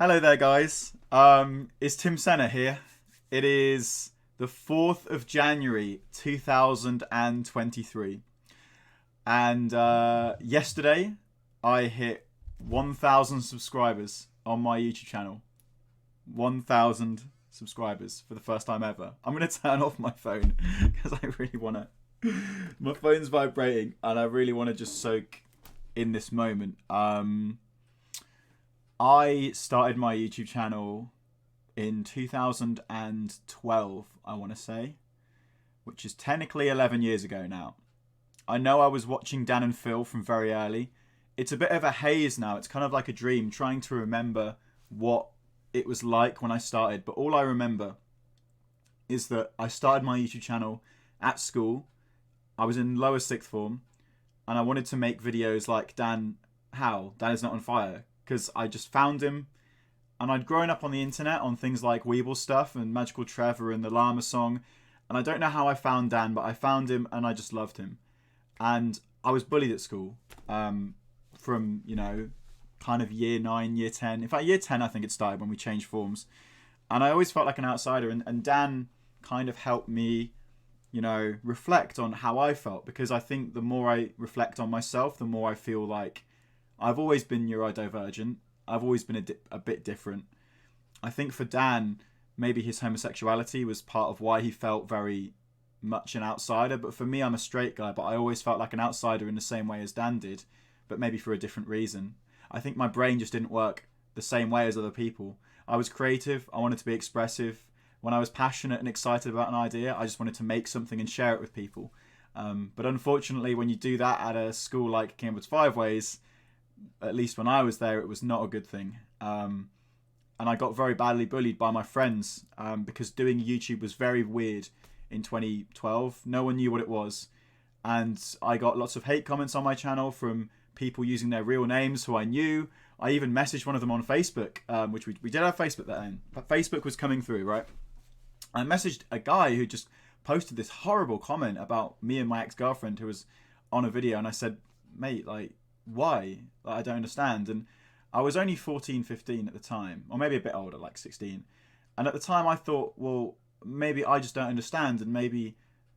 Hello there, guys. It's Tim Senna here. It is the 4th of January 2023. And yesterday, I hit 1,000 subscribers on my YouTube channel. 1,000 subscribers for the first time ever. I'm going to turn off my phone because I really want to. My phone's vibrating and I really want to just soak in this moment. I started my YouTube channel in 2012, I want to say, which is technically 11 years ago now. I know I was watching Dan and Phil from very early. It's a bit of a haze now. It's kind of like a dream, trying to remember what it was like when I started. But all I remember is that I started my YouTube channel at school. I was in lower sixth form, and I wanted to make videos like Dan is Not on Fire, because I just found him, and I'd grown up on the internet on things like Weeble stuff and Magical Trevor and the Llama Song, and I don't know how I found Dan, but I found him and I just loved him. And I was bullied at school from, kind of year 9, year 10. In fact, year 10 I think it started when we changed forms. And I always felt like an outsider, and Dan kind of helped me, reflect on how I felt, because I think the more I reflect on myself, the more I feel like I've always been neurodivergent. I've always been a bit different. I think for Dan, maybe his homosexuality was part of why he felt very much an outsider. But for me, I'm a straight guy, but I always felt like an outsider in the same way as Dan did, but maybe for a different reason. I think my brain just didn't work the same way as other people. I was creative. I wanted to be expressive. When I was passionate and excited about an idea, I just wanted to make something and share it with people. But unfortunately, when you do that at a school like Cambridge Five Ways, at least when I was there, it was not a good thing. And I got very badly bullied by my friends because doing YouTube was very weird in 2012. No one knew what it was. And I got lots of hate comments on my channel from people using their real names who I knew. I even messaged one of them on Facebook, which we did have Facebook then. But Facebook was coming through, right? I messaged a guy who just posted this horrible comment about me and my ex-girlfriend who was on a video. And I said, mate, why? I don't understand. And I was only 14, 15 at the time, or maybe a bit older, like 16. And at the time I thought, well, maybe I just don't understand, and maybe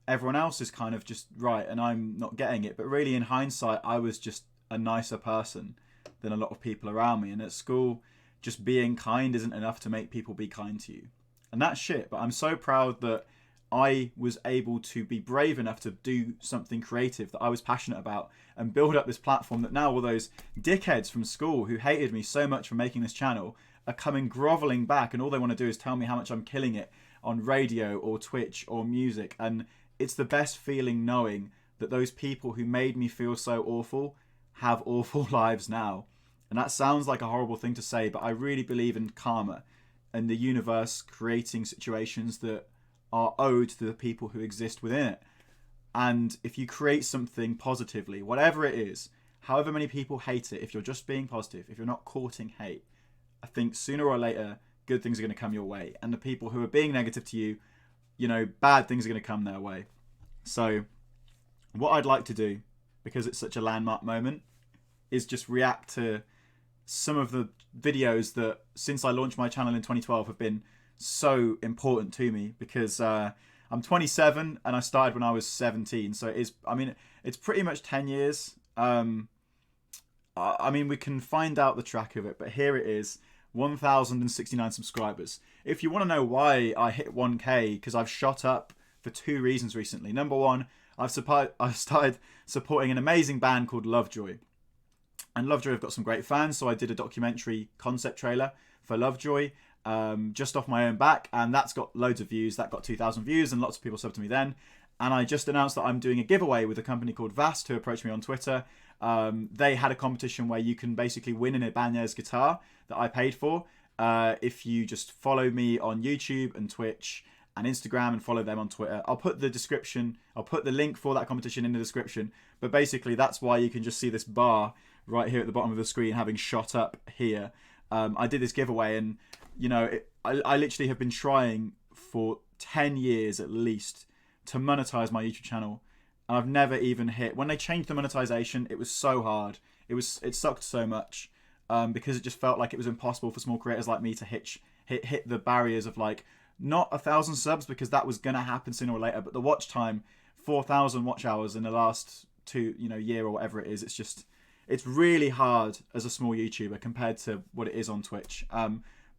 everyone else is kind of just right and I'm not getting it. But really, in hindsight, I was just a nicer person than a lot of people around me. And at school, just being kind isn't enough to make people be kind to you. And that's shit. But I'm so proud that I was able to be brave enough to do something creative that I was passionate about and build up this platform that now all those dickheads from school who hated me so much for making this channel are coming groveling back, and all they want to do is tell me how much I'm killing it on radio or Twitch or music. And it's the best feeling knowing that those people who made me feel so awful have awful lives now. And that sounds like a horrible thing to say, but I really believe in karma and the universe creating situations that are owed to the people who exist within it. And if you create something positively, whatever it is, however many people hate it, if you're just being positive, if you're not courting hate, I think sooner or later good things are going to come your way. And the people who are being negative to you, bad things are going to come their way. So what I'd like to do, because it's such a landmark moment, is just react to some of the videos that since I launched my channel in 2012 have been so important to me, because I'm 27 and I started when I was 17. So it's pretty much 10 years. We can find out the track of it, but here it is, 1,069 subscribers. If you want to know why I hit 1K, because I've shot up for 2 reasons recently. Number one, I've started supporting an amazing band called Lovejoy. And Lovejoy have got some great fans, so I did a documentary concept trailer for Lovejoy just off my own back, and that's got loads of views. That got 2,000 views, and lots of people subbed to me then. And I just announced that I'm doing a giveaway with a company called Vast, who approached me on Twitter. They had a competition where you can basically win an Ibanez guitar that I paid for if you just follow me on YouTube and Twitch and Instagram and follow them on Twitter. I'll put the link for that competition in the description. But basically, that's why you can just see this bar right here at the bottom of the screen having shot up here. I did this giveaway, and I literally have been trying for 10 years at least to monetize my YouTube channel, and I've never even hit. When they changed the monetization, it was so hard. It sucked so much. because it just felt like it was impossible for small creators like me to hit the barriers of like not 1,000 subs, because that was gonna happen sooner or later, but the watch time, 4,000 watch hours in the last year or whatever it is. It's really hard as a small YouTuber compared to what it is on Twitch.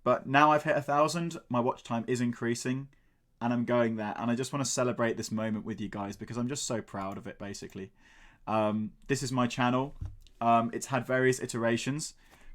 But now I've hit 1,000, my watch time is increasing, and I'm going there. And I just want to celebrate this moment with you guys because I'm just so proud of it. Basically, this is my channel. It's had various iterations,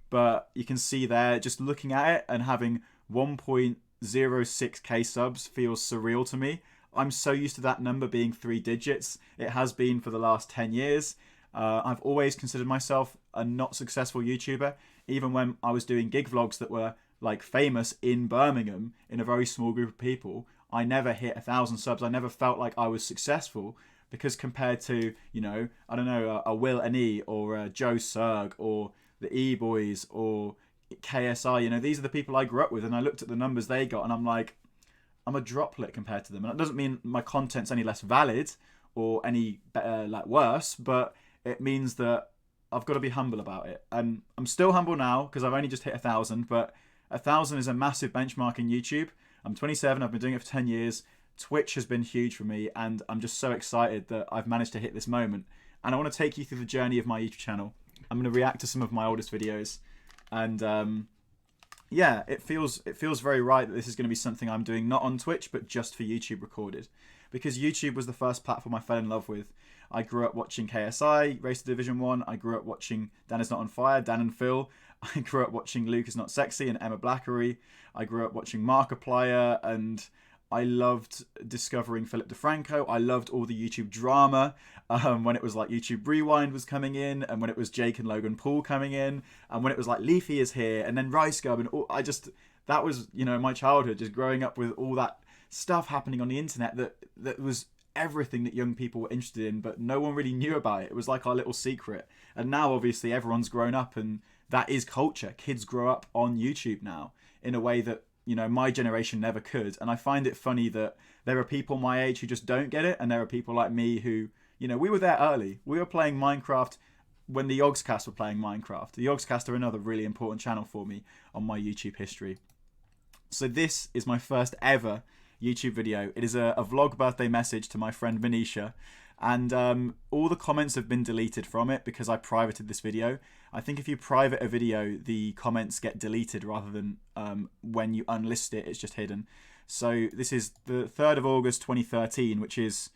but you can see there, just looking at it and having 1.06k subs feels surreal to me. I'm so used to that number being 3 digits. It has been for the last 10 years. I've always considered myself a not successful YouTuber, even when I was doing gig vlogs that were like famous in Birmingham in a very small group of people. I never hit 1,000 subs. I never felt like I was successful, because compared to, I don't know, a Will and E or a Joe Serg or the E-Boys or KSI, these are the people I grew up with, and I looked at the numbers they got and I'm like, I'm a droplet compared to them. And that doesn't mean my content's any less valid or any better, like worse, but it means that I've got to be humble about it. And I'm still humble now because I've only just hit 1,000, but 1,000 is a massive benchmark in YouTube. I'm 27, I've been doing it for 10 years. Twitch has been huge for me, and I'm just so excited that I've managed to hit this moment. And I want to take you through the journey of my YouTube channel. I'm going to react to some of my oldest videos, and yeah, it feels very right that this is going to be something I'm doing not on Twitch, but just for YouTube recorded. Because YouTube was the first platform I fell in love with. I grew up watching KSI, Race to Division 1. I grew up watching Dan Is Not On Fire, Dan and Phil. I grew up watching Luke Is Not Sexy and Emma Blackery. I grew up watching Markiplier, and I loved discovering Philip DeFranco. I loved all the YouTube drama when it was like YouTube Rewind was coming in, and when it was Jake and Logan Paul coming in, and when it was like Leafy is here, and then Rice Gum, and that was my childhood, just growing up with all that stuff happening on the internet that was everything that young people were interested in, but no one really knew about it. It was like our little secret. And now obviously everyone's grown up, and that is culture. Kids grow up on YouTube now in a way that my generation never could. And I find it funny that there are people my age who just don't get it, and there are people like me who, we were there early. We were playing Minecraft when the Yogscast were playing Minecraft. The Yogscast are another really important channel for me on my YouTube history. So this is my first ever YouTube video. It is a vlog birthday message to my friend Venetia, and all the comments have been deleted from it because I privated this video. I think if you private a video, the comments get deleted rather than when you unlist it, it's just hidden. So this is the 3rd of August 2013, which is,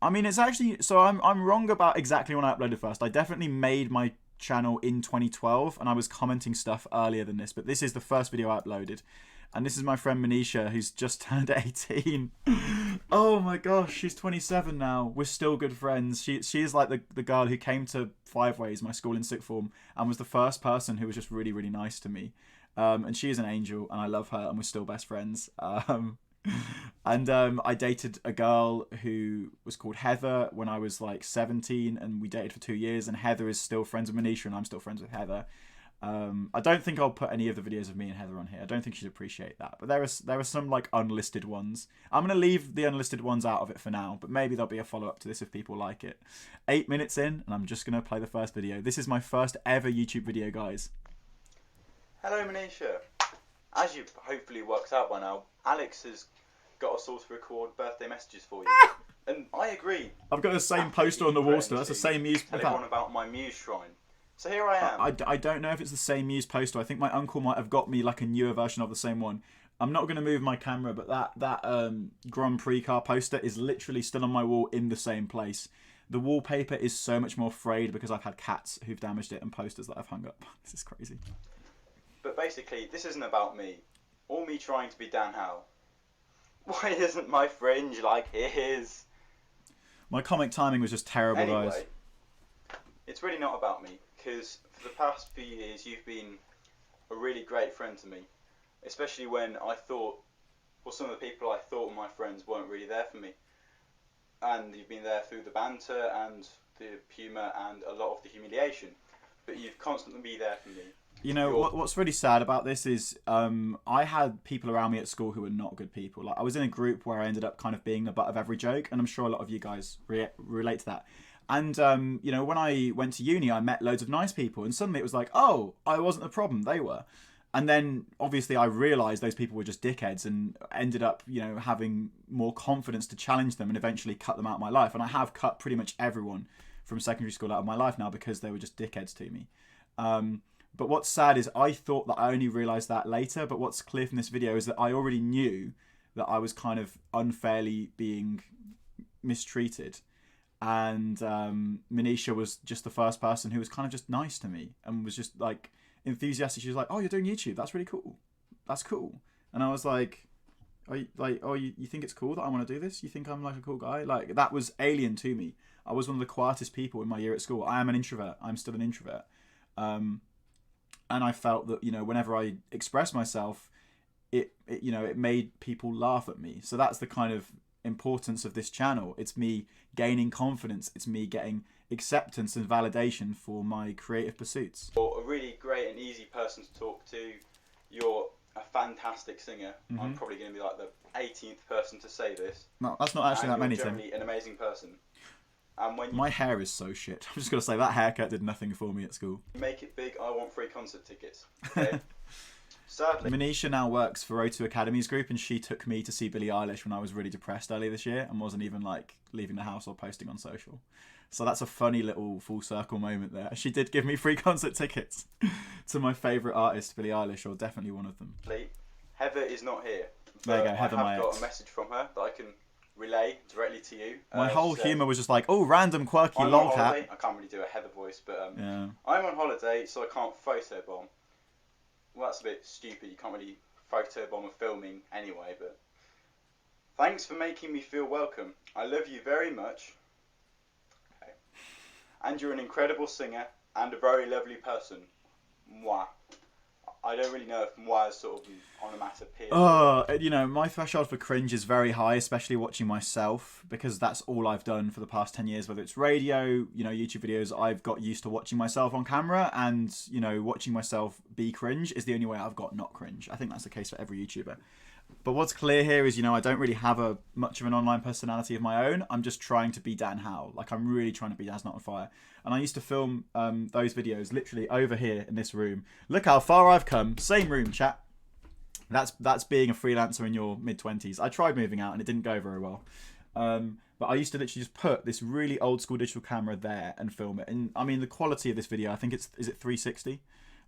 it's actually, so I'm wrong about exactly when I uploaded first. I definitely made my channel in 2012 and I was commenting stuff earlier than this, but this is the first video I uploaded. And this is my friend Manisha, who's just turned 18. Oh my gosh, she's 27 now. We're still good friends. She is like the girl who came to Five Ways, my school in sixth form, and was the first person who was just really, really nice to me. And she is an angel, and I love her, and we're still best friends. I dated a girl who was called Heather when I was like 17, and we dated for 2 years, and Heather is still friends with Manisha, and I'm still friends with Heather. I don't think I'll put any of the videos of me and Heather on here. I don't think she'd appreciate that. But there are some like unlisted ones. I'm going to leave the unlisted ones out of it for now, but maybe there'll be a follow-up to this if people like it. 8 minutes in, and I'm just going to play the first video. This is my first ever YouTube video, guys. Hello, Manisha. As you've hopefully worked out by now, Alex has got us all to record birthday messages for you. And I agree. I've got the same poster on the wall still. That's the same muse. Tell everyone about my muse shrine. So here I am. I don't know if it's the same Muse poster. I think my uncle might have got me like a newer version of the same one. I'm not going to move my camera, but that Grand Prix car poster is literally still on my wall in the same place. The wallpaper is so much more frayed because I've had cats who've damaged it and posters that I've hung up. This is crazy. But basically, this isn't about me. Or me trying to be Dan Howe. Why isn't my fringe like his? My comic timing was just terrible, anyway, guys. It's really not about me. Because for the past few years you've been a really great friend to me, especially when I thought, well, some of the people I thought were my friends weren't really there for me, and you've been there through the banter and the humour and a lot of the humiliation, but you've constantly been there for me. You know, what's really sad about this is I had people around me at school who were not good people. Like I was in a group where I ended up kind of being the butt of every joke, and I'm sure a lot of you guys relate to that. And you know, when I went to uni, I met loads of nice people, and suddenly it was like, oh, I wasn't the problem, they were. And then obviously I realised those people were just dickheads, and ended up, you know, having more confidence to challenge them and eventually cut them out of my life. And I have cut pretty much everyone from secondary school out of my life now because they were just dickheads to me. But what's sad is I thought that I only realised that later, but what's clear from this video is that I already knew that I was kind of unfairly being mistreated. And Manisha was just the first person who was kind of just nice to me and was just like enthusiastic. She was like, oh, you're doing YouTube, that's really cool, that's cool. And I was like, are you, like, oh, you think it's cool that I want to do this? You think I'm like a cool guy? Like, that was alien to me. I was one of the quietest people in my year at school. I am an introvert. I'm still an introvert. And I felt that, you know, whenever I expressed myself, it you know, it made people laugh at me. So that's the kind of importance of this channel. It's me gaining confidence. It's me getting acceptance and validation for my creative pursuits. You're a really great and easy person to talk to. You're a fantastic singer. I'm probably going to be like the 18th person to say this. No, that's not actually that many, Tim. You're generally an amazing person. And when my hair is so shit. I'm just going to say that haircut did nothing for me at school. you make it big, I want free concert tickets. Okay? Sadly, Manisha now works for O2 Academy's group, and she took me to see Billie Eilish when I was really depressed earlier this year and wasn't even like leaving the house or posting on social. So that's a funny little full circle moment there. She did give me free concert tickets to my favourite artist, Billie Eilish, or definitely one of them. Heather is not here. There you go, Heather, I have got a message from her that I can relay directly to you. My whole humour was just like, oh, random quirky lolcat. I can't really do a Heather voice, but yeah. I'm on holiday, so I can't photobomb. Well, that's a bit stupid. You can't really photobomb a filming anyway, but thanks for making me feel welcome. I love you very much. Okay. And you're an incredible singer and a very lovely person. Mwah. I don't really know if moi is sort of onomatopoeia. You know, my threshold for cringe is very high, especially watching myself, because that's all I've done for the past 10 years, whether it's radio, you know, YouTube videos. I've got used to watching myself on camera, and, you know, watching myself be cringe is the only way I've got not cringe. I think that's the case for every YouTuber. But what's clear here is, you know, I don't really have much of an online personality of my own. I'm just trying to be Dan Howell. Like, I'm really trying to be Dan's Not on Fire. And I used to film those videos literally over here in this room. Look how far I've come. Same room, chat. That's being a freelancer in your mid-20s. I tried moving out and it didn't go very well. But I used to literally just put this really old school digital camera there and film it. And I mean, the quality of this video, I think is it 360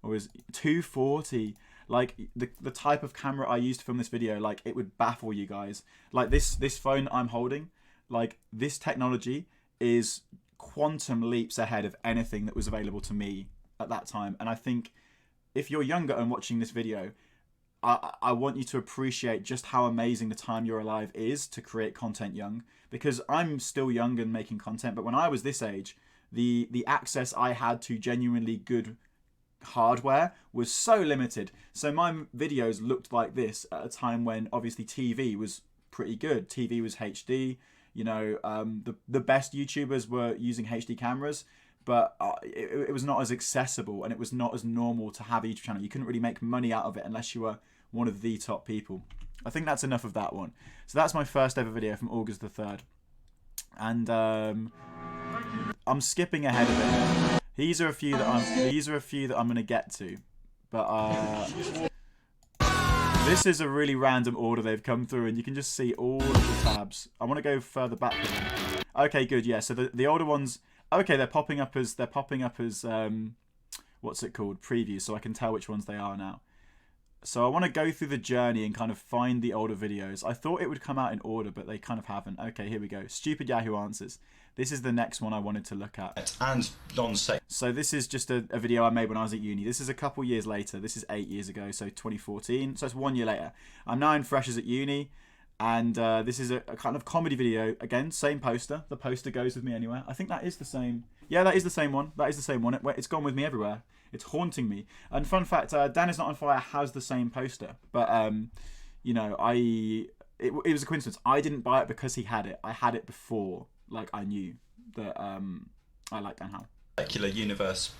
or is 240? Like the type of camera I used to film this video, like it would baffle you guys. Like this phone I'm holding, like this technology is quantum leaps ahead of anything that was available to me at that time. And I think if you're younger and watching this video, I want you to appreciate just how amazing the time you're alive is to create content young, because I'm still young and making content, but when I was this age, the access I had to genuinely good hardware was so limited. So my videos looked like this at a time when obviously TV was pretty good. TV was HD, you know, the best YouTubers were using HD cameras, but it was not as accessible and it was not as normal to have a YouTube channel. You couldn't really make money out of it unless you were one of the top people. I think that's enough of that one. So that's my first ever video from August the 3rd. And I'm skipping ahead of it. These are a few that I'm gonna get to, but this is a really random order they've come through, and you can just see all of the tabs. I want to go further back. Okay, good. Yeah, so the older ones. Okay, they're popping up as what's it called? Previews, so I can tell which ones they are now. So I want to go through the journey and kind of find the older videos. I thought it would come out in order, but they kind of haven't. Okay, here we go. Stupid Yahoo Answers. This is the next one I wanted to look at. And non-safe. So this is just a video I made when I was at uni. This is a couple years later. This is 8 years ago, so 2014. So it's 1 year later. I'm now in freshers at uni, and this is a kind of comedy video. Again, same poster. The poster goes with me anywhere. I think that is the same. Yeah, that is the same one. That is the same one. It's gone with me everywhere. It's haunting me. And fun fact, Dan Is Not on Fire has the same poster. But, you know, it was a coincidence. I didn't buy it because he had it. I had it before, like, I knew that I liked Dan Howell. Secular universe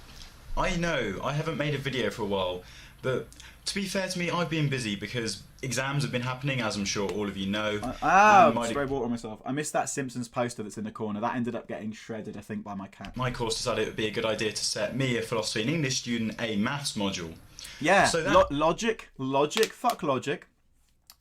I know, I haven't made a video for a while, but to be fair to me, I've been busy because exams have been happening, as I'm sure all of you know. Spray water on myself. I missed that Simpsons poster that's in the corner. That ended up getting shredded, I think, by my cat. My course decided it would be a good idea to set me, a philosophy and English student, a maths module. Yeah, so that... logic, fuck logic.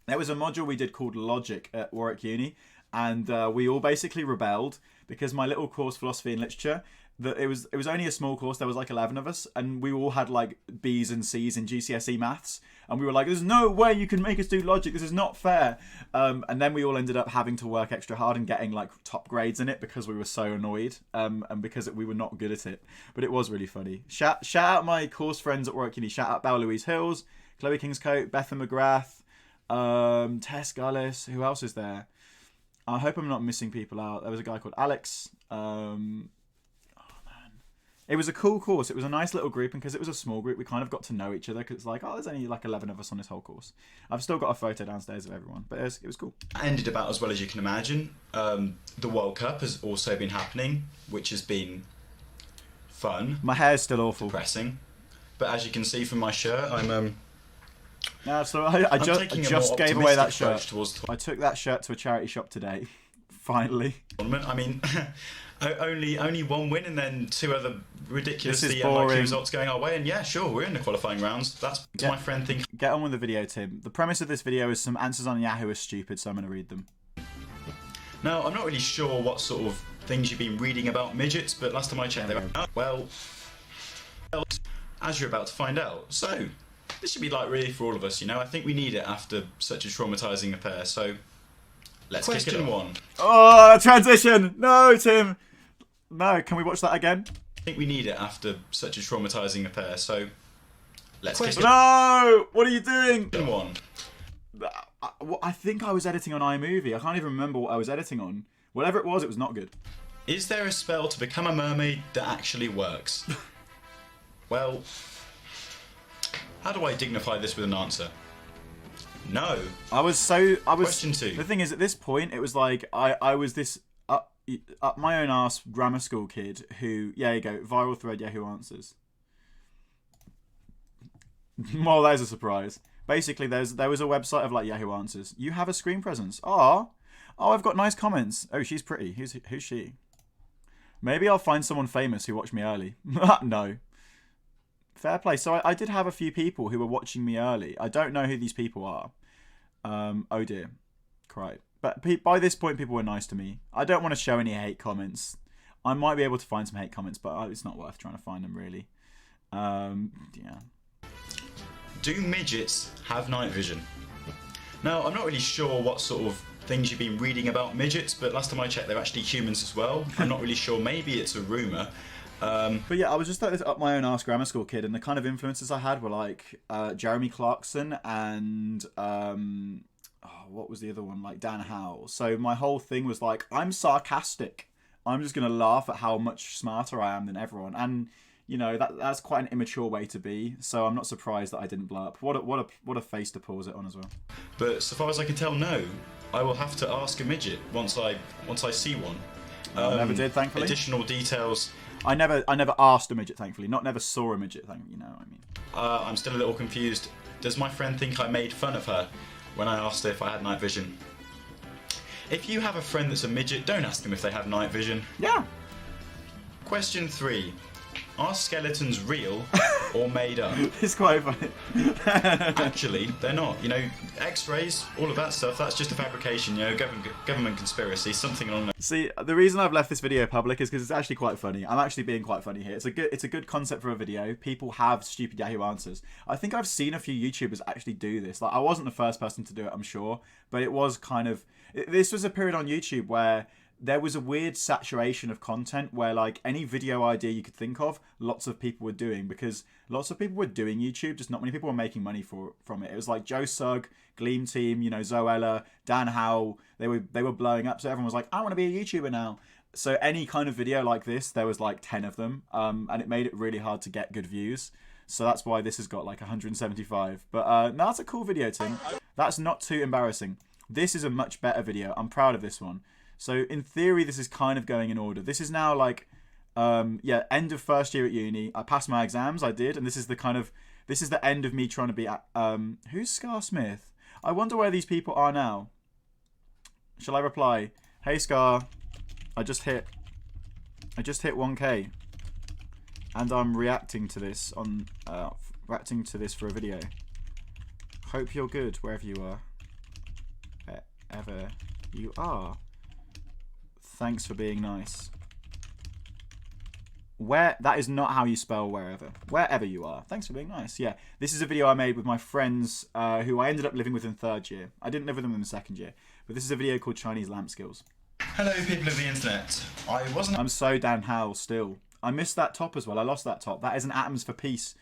There was a module we did called Logic at Warwick Uni, and we all basically rebelled because my little course, Philosophy and Literature, that it was only a small course. There was like 11 of us, and we all had like B's and C's in GCSE maths, and we were like, "There's no way you can make us do logic. This is not fair." And then we all ended up having to work extra hard and getting like top grades in it because we were so annoyed, and because we were not good at it. But it was really funny. Shout out my course friends at Warwick Uni. Shout out Belle Louise Hills, Chloe Kingscote, Bethan McGrath, Tess Gullis. Who else is there? I hope I'm not missing people out. There was a guy called Alex. It was a cool course. It was a nice little group, and because it was a small group, we kind of got to know each other. Because it's like, oh, there's only like 11 of us on this whole course. I've still got a photo downstairs of everyone, but it was cool. Ended about as well as you can imagine. The World Cup has also been happening, which has been fun. My hair's still awful. Depressing. But as you can see from my shirt, I'm No, so I just gave away that shirt. I took that shirt to a charity shop today. Finally. I mean, only one win and then two other ridiculously boring unlikely results going our way. And yeah, sure, we're in the qualifying rounds. That's my friend thinking. Get on with the video, Tim. The premise of this video is some answers on Yahoo are stupid, so I'm going to read them. Now, I'm not really sure what sort of things you've been reading about midgets, but last time I checked, they were well, as you're about to find out. So, this should be like really for all of us, you know. I think we need it after such a traumatizing affair. So, let's question one. Oh, transition! No, Tim. No, can we watch that again? I think we need it after such a traumatizing affair. So, let's kick it. No! What are you doing? Question one. I think I was editing on iMovie. I can't even remember what I was editing on. Whatever it was not good. Is there a spell to become a mermaid that actually works? Well, how do I dignify this with an answer? No. Question two. The thing is, at this point, it was like I was this up my own arse grammar school kid who, yeah, you go, viral thread, Yahoo Answers. Well, there's a surprise. Basically, there was a website of like Yahoo Answers. You have a screen presence. Oh, I've got nice comments. Oh, she's pretty. Who's she? Maybe I'll find someone famous who watched me early. No. Fair play. So I did have a few people who were watching me early. I don't know who these people are. Oh dear. Cried. But by this point, people were nice to me. I don't want to show any hate comments. I might be able to find some hate comments, but it's not worth trying to find them, really. Yeah. Do midgets have night vision? Now, I'm not really sure what sort of things you've been reading about midgets, but last time I checked, they're actually humans as well. I'm not really sure. Maybe it's a rumour. But yeah, I was just like this up my own arse grammar school kid, and the kind of influences I had were like Jeremy Clarkson and what was the other one? Like Dan Howell. So my whole thing was like, I'm sarcastic. I'm just gonna laugh at how much smarter I am than everyone, and you know that's quite an immature way to be. So I'm not surprised that I didn't blow up. What a face to pause it on as well. But so far as I can tell, no. I will have to ask a midget once I see one. I never did, thankfully. Additional details. I never asked a midget, thankfully. Never saw a midget, you know what I mean. I'm still a little confused. Does my friend think I made fun of her when I asked her if I had night vision? If you have a friend that's a midget, don't ask them if they have night vision. Yeah. Question 3. Are skeletons real or made up? It's quite funny. Actually, they're not. You know, X-rays, all of that stuff, that's just a fabrication, you know, government conspiracy, something along that. See, the reason I've left this video public is because it's actually quite funny. I'm actually being quite funny here. It's a good concept for a video. People have stupid Yahoo Answers. I think I've seen a few YouTubers actually do this. Like, I wasn't the first person to do it, I'm sure, but it was kind of... This was a period on YouTube where there was a weird saturation of content where like any video idea you could think of, lots of people were doing, because lots of people were doing YouTube, just not many people were making money from it. It was like Joe Sugg, Gleam Team, you know, Zoella, Dan Howell, they were blowing up, so everyone was like, I want to be a YouTuber now. So any kind of video like this, there was like 10 of them, and it made it really hard to get good views. So that's why this has got like 175. But no, that's a cool video, Tim. That's not too embarrassing. This is a much better video. I'm proud of this one. So in theory, this is kind of going in order. This is now like Yeah, end of first year at uni. I passed my exams. I did, and this is the end of me trying to be. Who's Scar Smith? I wonder where these people are now. Shall I reply? Hey Scar, I just hit 1K, and I'm reacting to this for a video. Hope you're good wherever you are. Wherever you are. Thanks for being nice. That is not how you spell wherever. Wherever you are. Thanks for being nice. Yeah, this is a video I made with my friends who I ended up living with in third year. I didn't live with them in the second year, but this is a video called Chinese Lamp Skills. Hello, people of the internet. I'm so Dan Howell still. I missed that top as well. I lost that top. That is an Atoms for Peace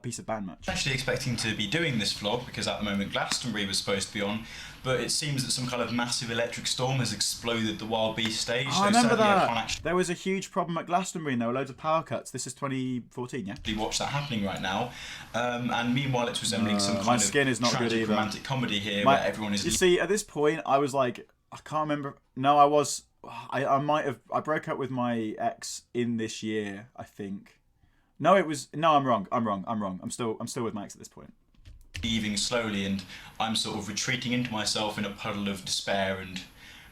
piece of band merch. Actually expecting to be doing this vlog because at the moment Glastonbury was supposed to be on, but it seems that some kind of massive electric storm has exploded the Wild Beast stage. Oh, I remember that. There was a huge problem at Glastonbury and there were loads of power cuts. This is 2014, yeah? You watch that happening right now, and meanwhile it's resembling some kind of skin is not good either. Romantic comedy here where everyone is. You see, at this point, I was like, I can't remember. No, I was. I broke up with my ex in this year, I think. No, it was. No, I'm wrong. I'm still with my ex at this point. Leaving slowly, and I'm sort of retreating into myself in a puddle of despair and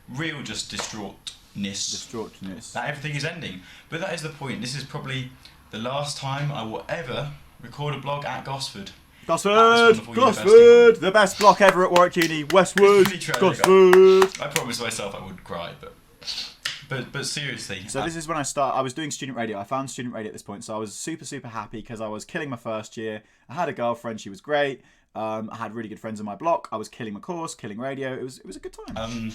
real just distraughtness. That everything is ending. But that is the point. This is probably the last time I will ever record a blog at Gosford. Gosford! The best block ever at Warwick Uni, Westwood, Gosford! I promised myself I would cry, but seriously. So this is when I was doing student radio. I found student radio at this point, so I was super happy because I was killing my first year. I had a girlfriend, she was great. I had really good friends in my block. I was killing my course, killing radio. It was a good time.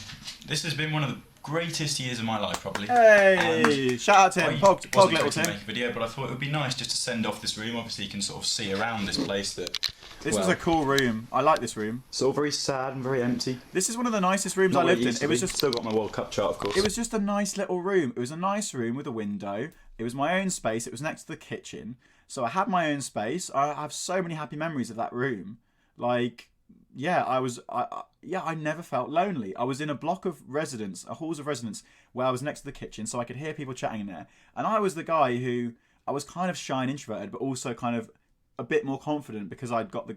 This has been one of the greatest years of my life, probably. Hey! And shout out to him, Pog Little Tim. To make a video, but I thought it would be nice just to send off this room. Obviously, you can sort of see around this place that. This was a cool room. I like this room. It's all very sad and very empty. This is one of the nicest rooms I lived in. It was just still got my World Cup chart, of course. It was just a nice little room. It was a nice room with a window. It was my own space. It was next to the kitchen, so I had my own space. I have so many happy memories of that room. Like, yeah, I never felt lonely. I was in a block of residence, halls of residence, where I was next to the kitchen, so I could hear people chatting in there. And I was the guy who I was kind of shy and introverted, but also kind of a bit more confident because I'd got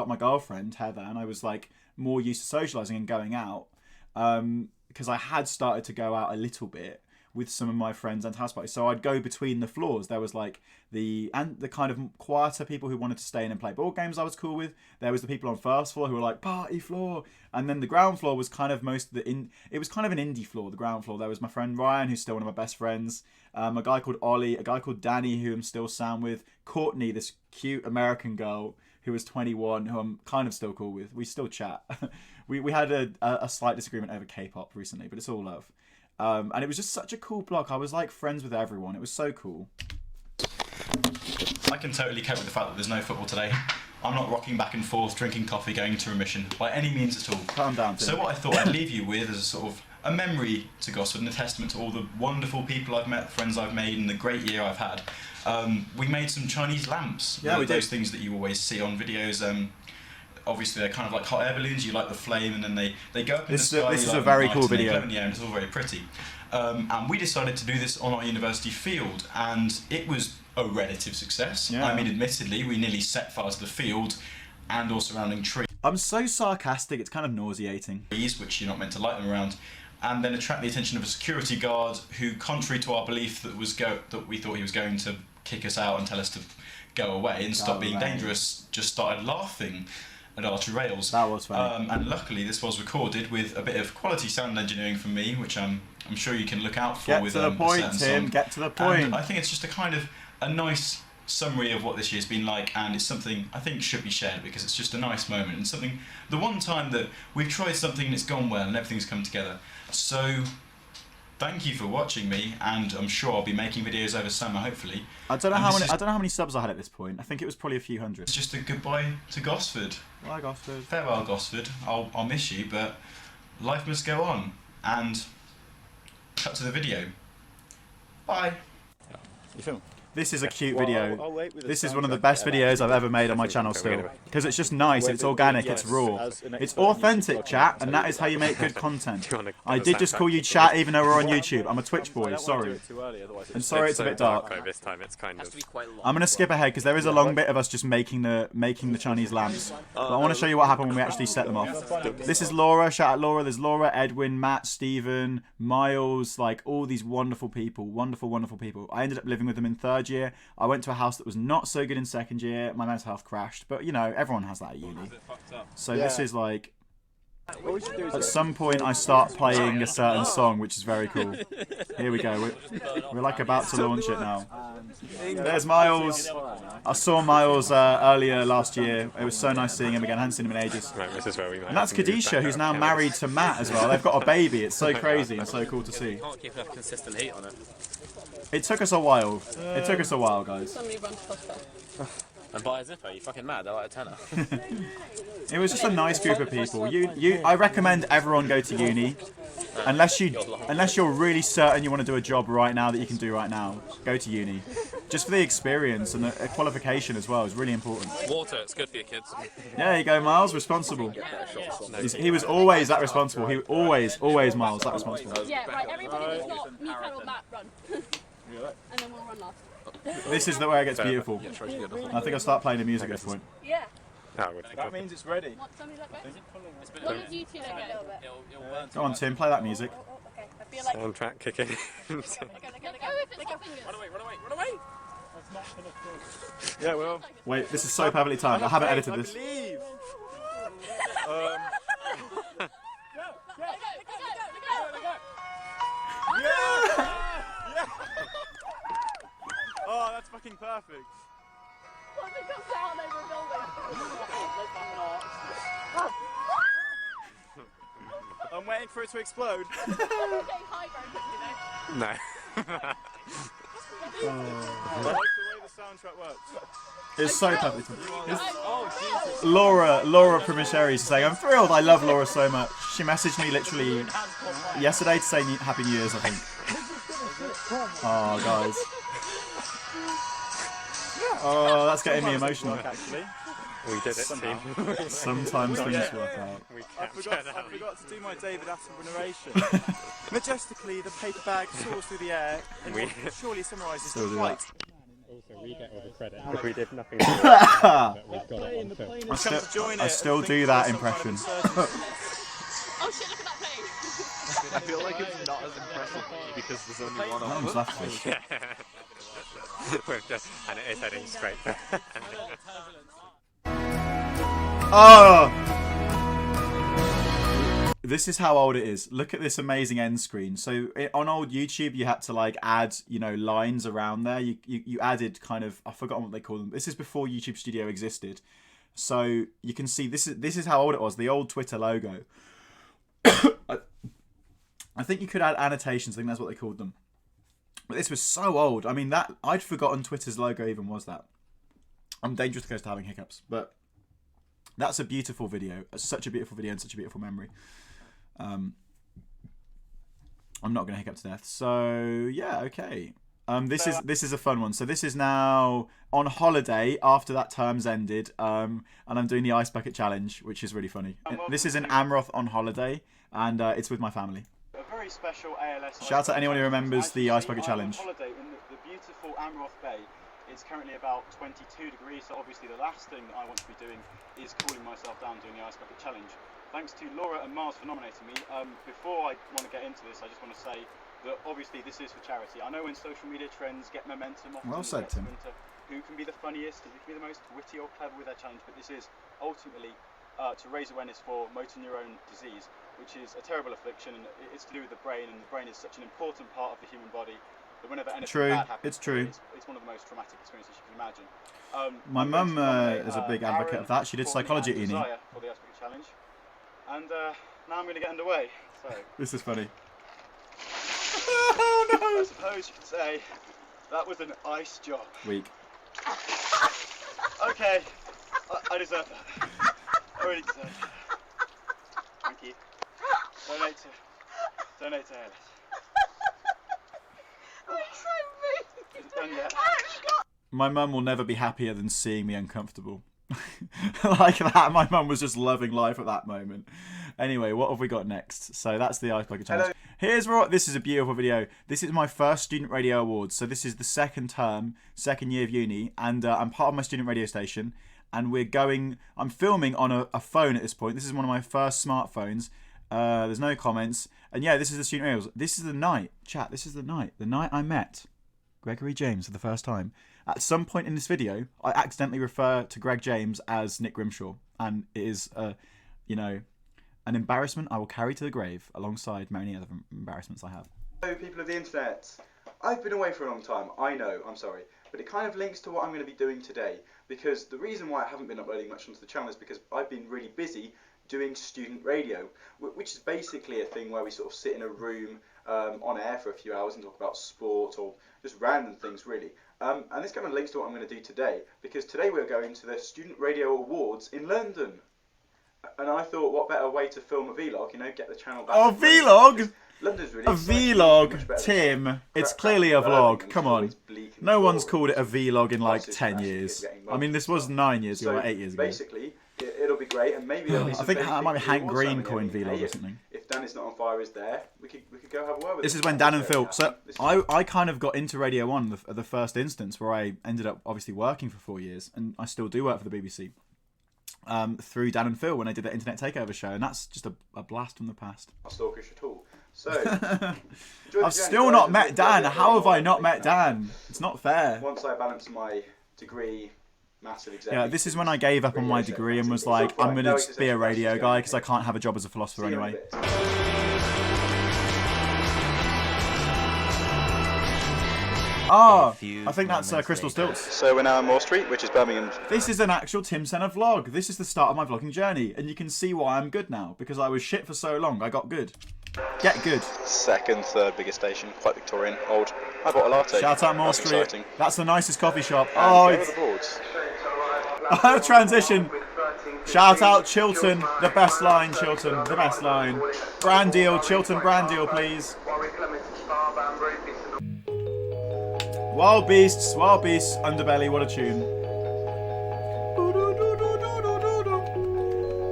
my girlfriend Heather, and I was like more used to socializing and going out because I had started to go out a little bit with some of my friends and house parties. So I'd go between the floors. There was like the kind of quieter people who wanted to stay in and play board games I was cool with. There was the people on first floor who were like party floor, and then the ground floor was kind of it was kind of an indie floor. The ground floor, there was my friend Ryan, who's still one of my best friends, a guy called Ollie, a guy called Danny, who I'm still sound with, Courtney, this cute American girl who was 21, who I'm kind of still cool with. We still chat. we had a slight disagreement over K-pop recently, but it's all love. And it was just such a cool block. I was like friends with everyone. It was so cool. I can totally cope with the fact that there's no football today. I'm not rocking back and forth, drinking coffee, going to remission, by any means at all. Calm down, Tim. So what I thought I'd leave you with is a sort of a memory to Gosford and a testament to all the wonderful people I've met, friends I've made, and the great year I've had. We made some Chinese lamps. Yeah, we did. Those things that you always see on videos. Obviously, they're kind of like hot air balloons. You light the flame, and then they go up in the sky. This is a very cool video. In the air, and it's all very pretty. And we decided to do this on our university field, and it was a relative success. Yeah. I mean, admittedly, we nearly set fire to the field and all surrounding trees. I'm so sarcastic, it's kind of nauseating. Which you're not meant to light them around, and then attract the attention of a security guard who, contrary to our belief that we thought he was going to kick us out and tell us to go away and stop being dangerous, just started laughing at our rails. That was funny. And luckily this was recorded with a bit of quality sound engineering from me, which I'm sure you can look out for. Get with to the point, Tim. Get to the point. And I think it's just a nice summary of what this year's been like, and it's something I think should be shared because it's just a nice moment and something. The one time that we've tried something and it's gone well and everything's come together. So thank you for watching me, and I'm sure I'll be making videos over summer, hopefully. I don't know how many subs I had at this point. I think it was probably a few hundred. It's just a goodbye to Gosford. Bye, Gosford. Farewell, Gosford. I'll miss you, but life must go on. And cut to the video. Bye. You film? This is a cute video. This is one of the best videos I've ever made on my channel still. Because it's just nice, it's organic, it's raw. It's authentic, chat, and that is how you make good content. I did just call you chat even though we're on YouTube. I'm a Twitch boy, sorry. And sorry it's a bit dark. This time it's kind of... I'm going to skip ahead because there is a long bit of us just making the Chinese lamps. But I want to show you what happened when we actually set them off. This is Laura, shout out Laura. There's Laura, Edwin, Matt, Stephen, Miles, like all these wonderful people. Wonderful, wonderful people. I ended up living with them in 3rd year. I went to a house that was not so good in 2nd year. My mental health crashed. But, you know, everyone has that at uni. So this is like... At some point I start playing a certain song, which is very cool. Here we go. We're like about to launch it now. There's Miles. I saw Miles earlier last year. It was so nice seeing him again. I hadn't seen him in ages. Right, this is where we And that's Kadisha, who's now married to Matt as well. They've got a baby. It's so crazy and so cool to see. Can't keep enough consistent heat on it. It took us a while. It took us a while, guys. And buy a zipper, you fucking mad, they're like a tenner. It was just a nice group of people. I recommend everyone go to uni. Unless you're really certain you want to do a job right now that you can do right now, go to uni. Just for the experience and the qualification as well is really important. Water, it's good for your kids. Yeah, there you go, Miles, responsible. He was always that responsible. He always Miles, that responsible. Yeah, right, everybody just got me, Carol, Matt, run. And then we'll run last. This is the way it gets beautiful. I think I'll start playing the music at this point. Yeah. That means it's ready. What, somebody that way? What did you two get? Go on, Tim, play that music. Okay, I feel like... soundtrack kicking. Go with it, stop fingers. Run away! Yeah, well. Wait, this is so perfectly timed. I haven't edited this. Oh, that's fucking perfect. What if it comes down over a building? I'm waiting for it to explode. We're getting high ground, you know. No. I like the way the soundtrack works. It's so perfectly timed. Laura Primacheri is saying, I'm thrilled. I love Laura so much. She messaged me literally yesterday to say Happy New Year's, I think. Oh, guys. Oh, that's getting me emotional. Actually, We did it, team. Sometimes things work out. I forgot to do my David Attenborough narration. Majestically, the paper bag soars through the air in what surely summarizes the flight. Also, we get all the credit. We did nothing. But we've got it on film. I still do that impression. Oh shit, look at that plane. I feel like it's not as impressive because there's only one That of one's them. left. Yeah. And it is heading straight. Oh! This is how old it is. Look at this amazing end screen. So on old YouTube, you had to like add, you know, lines around there. You added kind of, I've forgotten what they call them. This is before YouTube Studio existed. So you can see this is how old it was. The old Twitter logo. I think you could add annotations. I think that's what they called them. But this was so old. I mean, that I'd forgotten Twitter's logo even was that. I'm dangerous close to having hiccups, but that's a beautiful video. Such a beautiful video and such a beautiful memory. I'm not going to hiccup to death. So yeah, okay. This is a fun one. So this is now on holiday after that term's ended, and I'm doing the ice bucket challenge, which is really funny. This is in Amroth on holiday, and it's with my family. A very special ALS. Shout out to anyone who remembers the ice bucket challenge. On holiday in the beautiful Amroth Bay. It's currently about 22 degrees, so obviously the last thing that I want to be doing is cooling myself down doing the ice bucket challenge. Thanks to Laura and Mars for nominating me. Before I want to get into this, I just want to say that obviously this is for charity. I know when social media trends get momentum, often Well said, Tim. who can be the funniest, who can be the most witty or clever with their challenge, but this is ultimately to raise awareness for motor neurone disease, which is a terrible affliction, and it's to do with the brain, and the brain is such an important part of the human body. Whenever anything bad happens, it's true. It's one of the most traumatic experiences you can imagine. My mum is a big advocate of that. She did psychology at uni. For the Ice Bucket Challenge, and now I'm going to get underway. So This is funny. I suppose you could say that was an ice job. Weak. Okay, I deserve that. I really deserve it. Thank you. Donate to ALS. My mum will never be happier than seeing me uncomfortable. Like that. My mum was just loving life at that moment. Anyway, what have we got next? So that's the Ice Bucket Challenge. Here's what, this is a beautiful video. This is my first Student Radio Awards. So this is the second term, second year of uni, and I'm part of my student radio station. And I'm filming on a phone at this point. This is one of my first smartphones. There's no comments. And yeah, this is the student radio. This is the night, chat, this is the night. The night I met Gregory James for the first time. At some point in this video, I accidentally refer to Greg James as Nick Grimshaw. And it is, you know, an embarrassment I will carry to the grave alongside many other embarrassments I have. Hello, people of the internet. I've been away for a long time, I know, I'm sorry. But it kind of links to what I'm going to be doing today. Because the reason why I haven't been uploading much onto the channel is because I've been really busy doing student radio. Which is basically a thing where we sort of sit in a room on air for a few hours and talk about sport or just random things really. And this kind of links to what I'm going to do today. Because today we're going to the Student Radio Awards in London. And I thought, what better way to film a vlog, you know, get the channel back. Oh, vlog! London's really A vlog, Tim. It's clearly a vlog. Come on. No one's called it a vlog in like 10 years. I mean, this was 9 years ago, or 8 years ago. Basically, it'll be great, and maybe there'll be some I think that might be Hank Green coined vlog or something. If Dan is not on fire is there, we could go have a word with This is when Dan and Phil. So I kind of got into Radio 1 the first instance, where I ended up obviously working for 4 years, and I still do work for the BBC. Through Dan and Phil when I did the Internet Takeover show, and that's just a blast from the past. Not stalkerish at all. So I've still not met Dan. How have I not met Dan? It's not fair. Once I balance my degree, massive exam. Yeah, this is when I gave up on my degree and was like, I'm gonna be a radio guy because I can't have a job as a philosopher anyway. Ah, I think that's Crystal Stilts. So we're now on Moore Street, which is Birmingham. This is an actual Tim Senna vlog. This is the start of my vlogging journey, and you can see why I'm good now, because I was shit for so long. I got good. Get good. Second, third biggest station, quite Victorian, old. I bought a latte. Shout out Moore Street. Exciting. That's the nicest coffee shop. And Oh, over it's the boards. transition. Shout out Chilton, the best line, Chilton, the best line. Brand deal, Chilton brand deal, please. Wild Beasts, Underbelly, what a tune.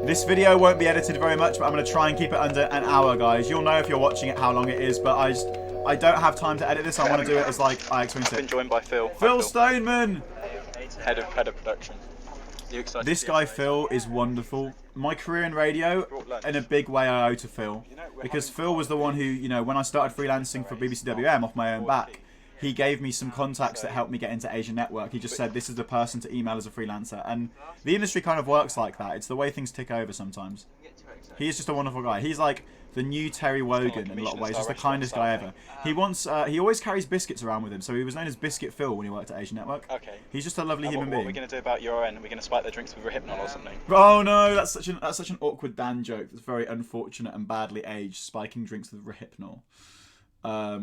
This video won't be edited very much, but I'm going to try and keep it under an hour, guys. You'll know if you're watching it how long it is, but I don't have time to edit this. I want to do it as like I experienced I've been it. joined by Phil. Phil Stoneman! Head of production. You excited? This guy, Phil, is wonderful. My career in radio, in a big way, I owe to Phil. Because Phil was the one who, you know, when I started freelancing for BBC WM off my own back, he gave me some contacts that helped me get into Asian Network. He just said, this is the person to email as a freelancer. And the industry kind of works like that. It's the way things tick over sometimes. He is just a wonderful guy. He's like the new Terry Wogan in a lot of ways. Just the kindest guy ever. He always carries biscuits around with him. So he was known as Biscuit Phil when he worked at Asian Network. Okay. He's just a lovely human being. What are we going to do about your end? Are we going to spike their drinks with Rohypnol or something? Oh no, that's such an awkward Dan joke. That's very unfortunate and badly aged. Spiking drinks with Rohypnol.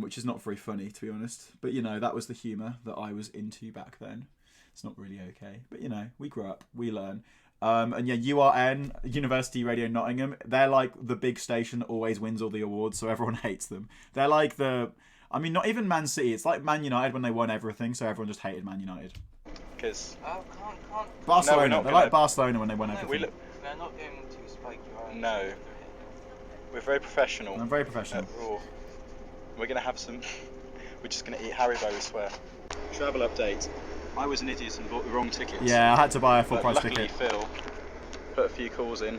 Which is not very funny, to be honest. But, you know, that was the humour that I was into back then. It's not really okay. But, you know, we grow up. We learn. And, yeah, URN, University Radio Nottingham, they're like the big station that always wins all the awards, so everyone hates them. They're like the... I mean, not even Man City. It's like Man United when they won everything, so everyone just hated Man United. Because... Barcelona. No, they're like Barcelona when they won everything. They're not going to spike your own. No. We're very professional. I'm very professional. We're going to have some... We're just going to eat Haribo, we swear. Travel update. I was an idiot and bought the wrong tickets. Yeah, I had to buy a full price ticket. Phil put a few calls in.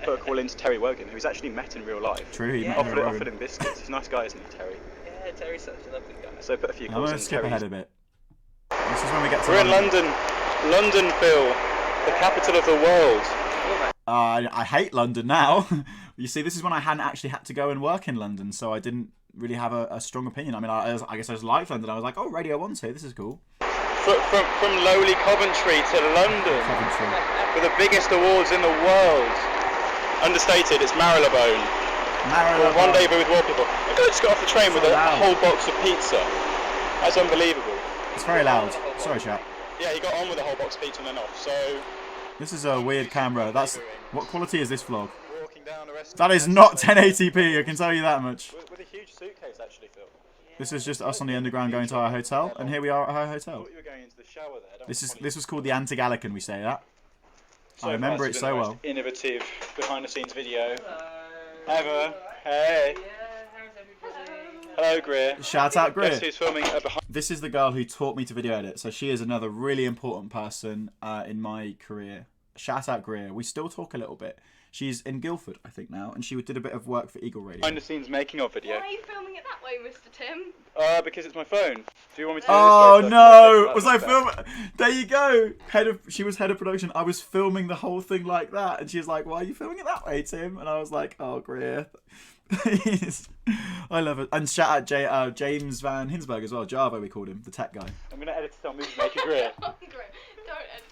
Put a call in to Terry Wogan, who's actually met in real life. True, he offered him biscuits. He's a nice guy, isn't he, Terry? Yeah, Terry's such a lovely guy. So put a few calls in. I'm going to skip ahead a bit. This is when we get to We're in London. London, Phil. The capital of the world. I hate London now. You see, this is when I hadn't actually had to go and work in London, so I didn't really have a strong opinion. I mean, I guess I just liked London. I was like, oh, Radio 1's here, this is cool. From lowly Coventry to London, with the biggest awards in the world. Understated, it's Marylebone. We'll one day be with more people. The guy just got off the train with a whole box of pizza. That's unbelievable. It's very loud. Sorry, chat. Yeah, he got on with a whole box of pizza and then off, so... This is a weird camera. What quality is this vlog? That is not 1080p, I can tell you that much. With a huge suitcase, actually, Phil. This is just us on the underground going to our hotel, and here we are at our hotel. You were going into the shower there. This was called the Anti-Gallican, we say that. So I remember it far, so been the well. most innovative behind-the-scenes video ever. Hey. Hello, Greer. Shout out Greer. Guess who's filming a behind? This is the girl who taught me to video edit, so she is another really important person in my career. Shout out Greer. We still talk a little bit. She's in Guildford, I think, now, and she did a bit of work for Eagle Radio. Behind-the-scenes making-of video. Why are you filming it that way, Mr. Tim? Because it's my phone. Do you want me to do Oh this? no! Was I filming? There you go. She was head of production. I was filming the whole thing like that, and she was like, "Why are you filming it that way, Tim?" And I was like, "Oh, Greer." I love it. And shout out James Van Hinsberg as well. Java, we called him, the tech guy. I'm gonna edit it on Movie Maker Greer. Don't edit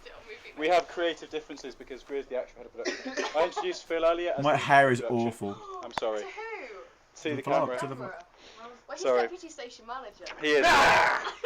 it on Movie We have creative differences because Greer's the actual head of production. I introduced Phil earlier. As My the hair is production. awful. I'm sorry. To who? To the vlog, camera. to the vlog. Well, he's Sorry. deputy station manager. He is.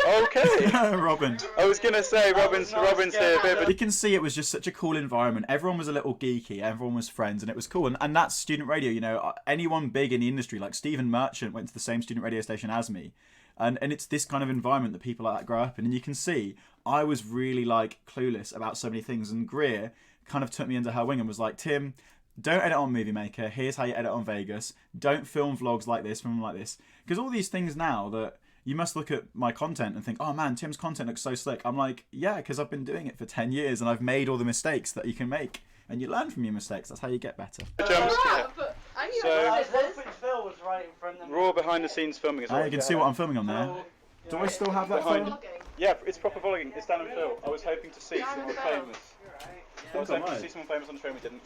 Okay. Robin. I was gonna say Robin's here, but You can see it was just such a cool environment. Everyone was a little geeky. Everyone was friends, and it was cool. And that's student radio. You know, anyone big in the industry, like Stephen Merchant, went to the same student radio station as me. And it's this kind of environment that people like that grow up in. And you can see I was really like clueless about so many things. And Greer kind of took me under her wing and was like, Tim, don't edit on Movie Maker. Here's how you edit on Vegas. Don't film vlogs like this, film like this. Because all these things now that you must look at my content and think, oh man, Tim's content looks so slick. I'm like, yeah, because I've been doing it for 10 years and I've made all the mistakes that you can make. And you learn from your mistakes. That's how you get better. But I knew So- Phil was right in front of me. raw behind-the-scenes filming as well. You can see what I'm filming on there. Do I still have that Behind- phone? Yeah, it's proper vlogging. It's Dan and Phil. I was hoping to see someone famous. I was hoping to see someone famous on the train. We didn't.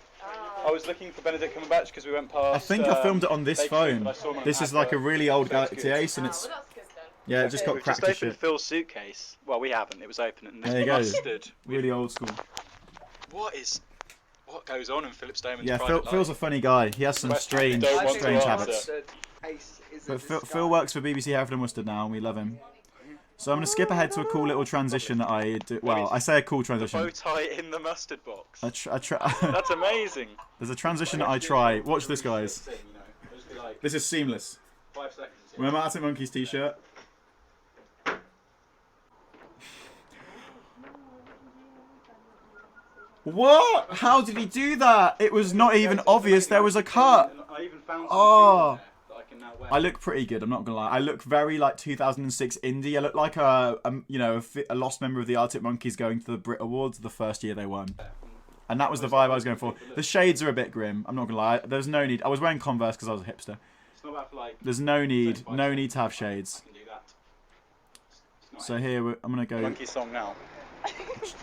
I was looking for Benedict Cumberbatch because we went past. I think I filmed it on this Baker phone. Street, but I saw him on This an is like a advert. really old So it's Galaxy good. Ace, and it's that's good then. yeah, it just got We've cracked just as opened shit. Phil's suitcase. Well, we haven't. It was open, and There you there's go. mustard. Really old school. What goes on in Philip Damon's Yeah, private Phil's a life? funny guy. He has some Question strange, you don't want to strange answer. habits. But Phil works for BBC Hereford and Worcester now, and we love him. So I'm going to skip ahead to a cool little transition that I do. Well, I say a cool Bow transition. tie in the mustard box. There's That's amazing. a transition that I try. Watch this, guys. This is seamless. 5 seconds. Wear my Arctic Monkeys t-shirt. What? How did he do that? It was not even obvious there was a cut. I even found some Oh. shoes there that I can now wear. I look pretty good, I'm not gonna lie. I look very like 2006 indie. I look like a lost member of the Arctic Monkeys going to the Brit Awards the first year they won. And that was the vibe I was going for. The shades are a bit grim, I'm not gonna lie. There's no need. I was wearing Converse because I was a hipster. It's not bad for like. There's no need to have shades. I can do that. It's nice. So here, I'm gonna go. Monkey song now.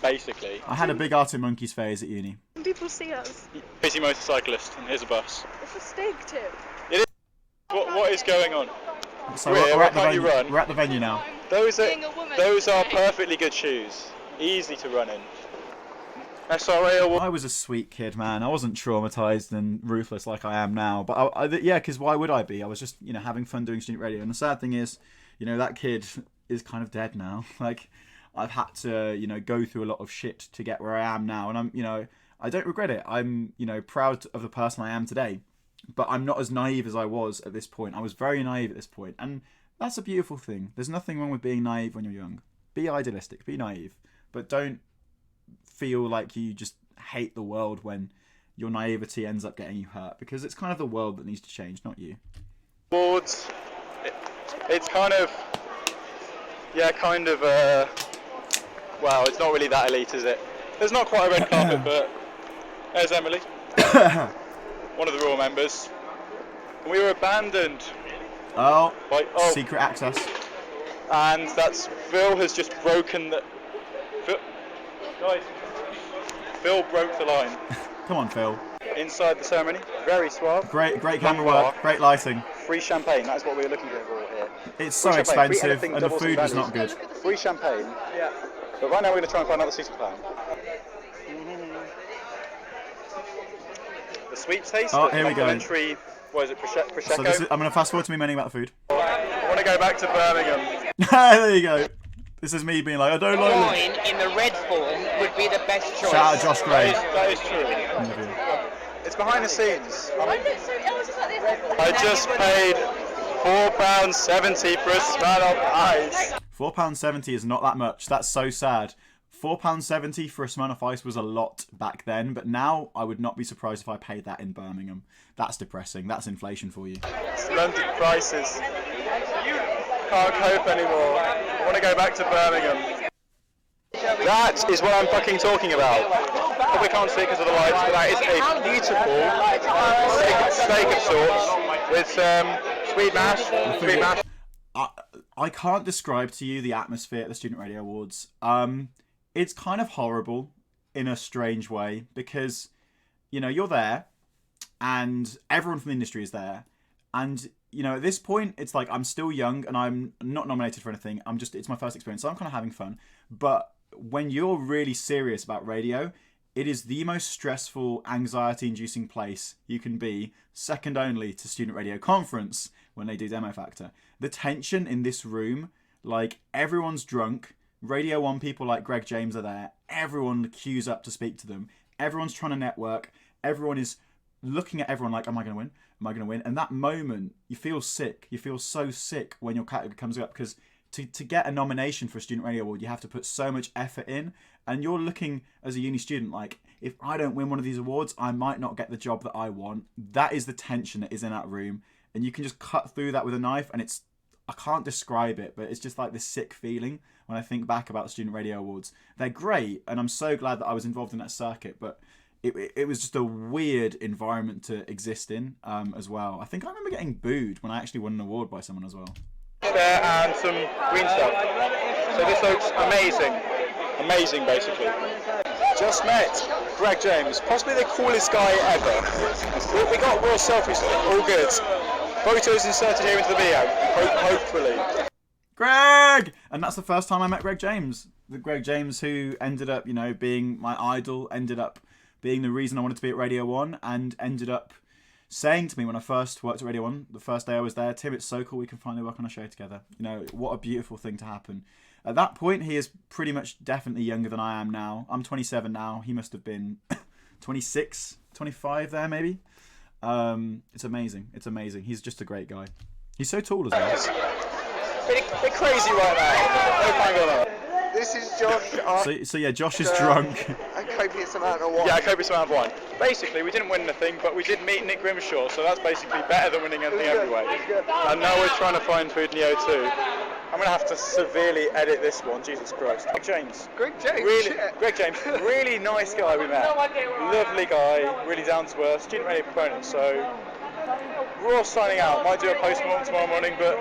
Basically. I had a big Arctic Monkeys phase at uni. People see us. Busy motorcyclist, and here's a bus. It's a steak tip. What is going on? So Greer, we're at the why can't you venue. run? We're at the venue now. Those are Being a woman those are today. perfectly good shoes. Easy to run in. SRA award. I was a sweet kid, man. I wasn't traumatized and ruthless like I am now. But yeah, because why would I be? I was just, having fun doing student radio. And the sad thing is, that kid is kind of dead now. Like, I've had to, go through a lot of shit to get where I am now. And I'm, I don't regret it. I'm, proud of the person I am today. But I'm not as naive as I was at this point. I was very naive at this point. And that's a beautiful thing. There's nothing wrong with being naive when you're young. Be idealistic, be naive. But don't feel like you just hate the world when your naivety ends up getting you hurt. Because it's kind of the world that needs to change, not you. Awards. It's kind of. Yeah, kind of. Wow, it's not really that elite, is it? There's not quite a red carpet, but there's Emily, one of the Royal members. And we were abandoned Oh, by secret access. and that's Phil has just broken the. Guys, Phil broke the line Come on, Phil. inside the ceremony. Very suave. Great camera work, great lighting. Free champagne. That's what we were looking for here. It's so Free champagne, free expensive anything, and the doubles food and was not good. values. Free champagne. Yeah. But right now we're going to try and find out the seating plan. The sweet taste. Oh, the here we go. complimentary. What is it? Prosecco. So this is, I'm going to fast forward to me moaning about the food. I want to go back to Birmingham. There you go. This is me being like, I don't like it. Wine in the red form would be the best choice. Shout out Josh Gray. That is true. It's behind the scenes. I look so ill, just like this. I just paid £4.70 for a Smirnoff Ice. £4.70 is not that much. That's so sad. £4.70 for a Smirnoff Ice was a lot back then, but now I would not be surprised if I paid that in Birmingham. That's depressing. That's inflation for you. London prices. Can't cope anymore. I want to go back to Birmingham. That is what I'm fucking talking about. Probably can't see because of the lights, but that is a beautiful steak of sorts with sweet mash. Sweet mash. I can't describe to you the atmosphere at the Student Radio Awards. It's kind of horrible in a strange way because, you know, you're there and everyone from the industry is there. And, you know, at this point, it's like I'm still young and I'm not nominated for anything. It's my first experience, so I'm kind of having fun. But when you're really serious about radio, it is the most stressful, anxiety-inducing place you can be, second only to Student Radio Conference when they do Demo Factor. The tension in this room, like everyone's drunk, Radio 1 people like Greg James are there, everyone queues up to speak to them, everyone's trying to network, everyone is looking at everyone like, am I going to win? Am I going to win? And that moment, you feel sick. You feel so sick when your category comes up because to get a nomination for a Student Radio Award, you have to put so much effort in. And you're looking as a uni student like, if I don't win one of these awards, I might not get the job that I want. That is the tension that is in that room. And you can just cut through that with a knife. And I can't describe it, but it's just like this sick feeling when I think back about the Student Radio Awards. They're great. And I'm so glad that I was involved in that circuit. But it was just a weird environment to exist in as well. I think I remember getting booed when I actually won an award by someone as well. There and some green stuff. So this looks amazing. Amazing, basically. Just met Greg James, possibly the coolest guy ever. We got real selfies, all good. Photos inserted here into the video, hopefully. Greg! And that's the first time I met Greg James. The Greg James who ended up, you know, being my idol, ended up being the reason I wanted to be at Radio 1, and ended up saying to me when I first worked at Radio 1, the first day I was there, Tim, it's so cool we can finally work on a show together. You know, what a beautiful thing to happen. At that point, he is pretty much definitely younger than I am now. I'm 27 now. He must have been 26, 25 there, maybe. It's amazing. It's amazing. He's just a great guy. He's so tall as well. Bit crazy right now. No pang on that. This is Josh. So yeah, Josh is drunk. A copious amount of wine. Yeah, a copious amount of wine. Basically, we didn't win anything, but we did meet Nick Grimshaw, so that's basically better than winning anything anyway. And now we're trying to find food in the O2. I'm going to have to severely edit this one, Jesus Christ. Greg James. Greg James? Really, Greg James, really nice guy we met. Lovely guy, really down to earth, student radio proponent, so we're all signing out. Might do a post-mortem tomorrow morning, but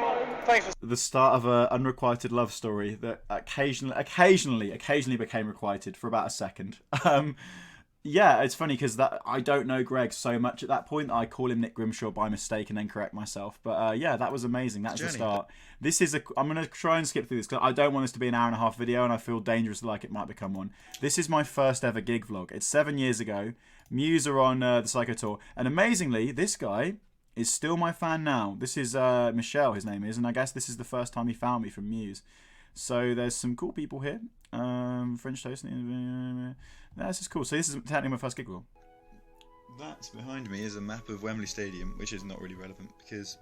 thanks for... The start of an unrequited love story that occasionally became requited for about a second. Yeah, it's funny because I don't know Greg so much at that point. I call him Nick Grimshaw by mistake and then correct myself. But yeah, that was amazing. That's the start. This is I'm going to try and skip through this because I don't want this to be an hour and a half video and I feel dangerously like it might become one. This is my first ever gig vlog. It's 7 years ago. Muse are on the Psycho Tour. And amazingly, this guy is still my fan now. This is Michelle, his name is. And I guess this is the first time he found me from Muse. So there's some cool people here. French toast. This is cool. So this is technically my first gig vlog. That behind me is a map of Wembley Stadium, which is not really relevant because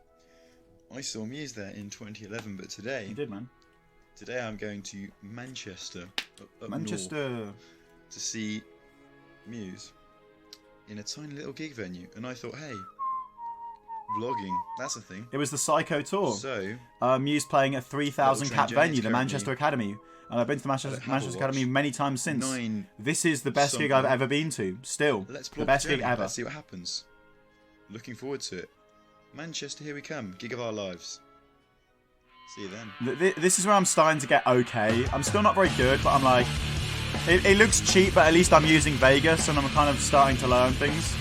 I saw Muse there in 2011, but today... You did, man. Today I'm going to Manchester, up Manchester, north, to see Muse in a tiny little gig venue, and I thought, hey, vlogging, that's a thing. It was the Psycho Tour. So, Muse playing at 3,000 cap venue, the Manchester Academy. And I've been to the Manchester Academy many times since. This is the best gig I've ever been to. Still, the best gig ever. Let's see what happens. Looking forward to it. Manchester, here we come. Gig of our lives. See you then. This is where I'm starting to get okay. I'm still not very good, but I'm like... It looks cheap, but at least I'm using Vegas, and I'm kind of starting to learn things.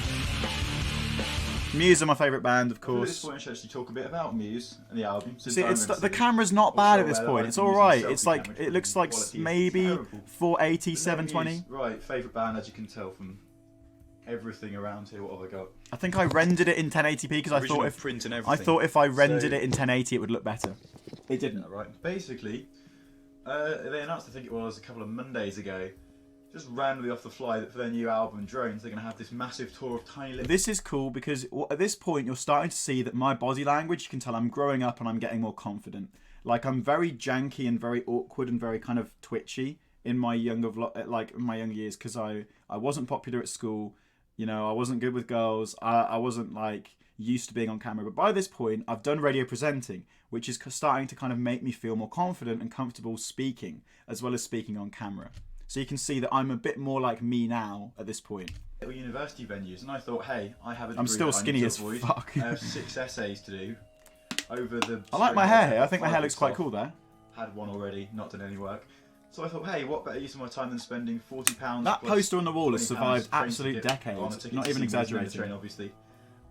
Muse are my favourite band, of course. At this point, I should actually talk a bit about Muse and the album. See, the camera's not bad at this point. It's all right. It's like it looks like maybe 480, 720. Right, favourite band, as you can tell from everything around here. What have I got? I think I rendered it in 1080p because I thought if I rendered it in 1080 it would look better. It didn't. Right. Basically, they announced, I think it was a couple of Mondays ago, just randomly off the fly that for their new album Drones, they're going to have this massive tour of tiny little... This is cool because at this point you're starting to see that my body language, you can tell I'm growing up and I'm getting more confident. Like, I'm very janky and very awkward and very kind of twitchy in my younger years because I wasn't popular at school. You know, I wasn't good with girls. I wasn't like used to being on camera. But by this point, I've done radio presenting, which is starting to kind of make me feel more confident and comfortable speaking, as well as speaking on camera. So you can see that I'm a bit more like me now at this point. Little university venues, and I thought, hey, I have a degree. I'm still skinny as fuck. I have 6 essays to do over the... I like my hair here. I think my hair looks quite cool there. Had one already, not done any work. So I thought, hey, what better use of my time than spending £40? That poster on the wall has survived absolute decades. Not even exaggerating. Train, obviously.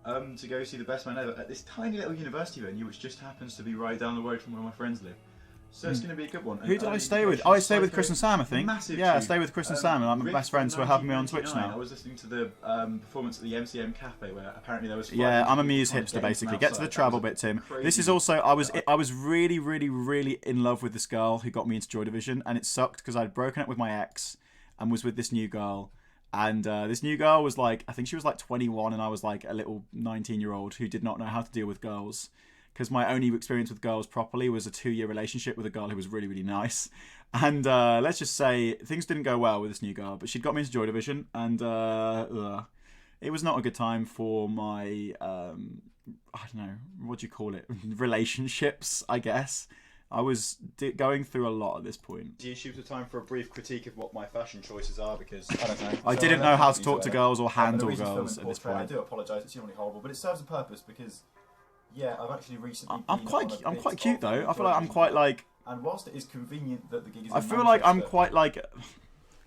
To go see the best man ever at this tiny little university venue, which just happens to be right down the road from where my friends live. So it's going to be a good one. Who did I stay with? Oh, I stayed with Chris and Sam, I think. Yeah, I stayed with Chris and Sam, and I'm my best friends who are helping me on Twitch now. I was listening to the performance at the MCM Cafe, where apparently there was... Yeah, I'm a Muse hipster, basically. Get to the travel bit, Tim. This is also... I was really, really, really in love with this girl who got me into Joy Division, and it sucked because I'd broken up with my ex and was with this new girl. And this new girl was like... I think she was like 21, and I was like a little 19-year-old who did not know how to deal with girls. Because my only experience with girls properly was a 2-year relationship with a girl who was really, really nice. And let's just say things didn't go well with this new girl, but she'd got me into Joy Division, and it was not a good time for my, I don't know, what do you call it? Relationships, I guess. I was going through a lot at this point. Do you shoot the time for a brief critique of what my fashion choices are? Because, I don't know. I didn't know how to talk to girls or handle girls at this point. I do apologise, it's really horrible, but it serves a purpose because... Yeah, I've actually recently. I'm quite cute though. I feel like I'm quite like. And whilst it is convenient that the gig is. I feel like I'm quite like. It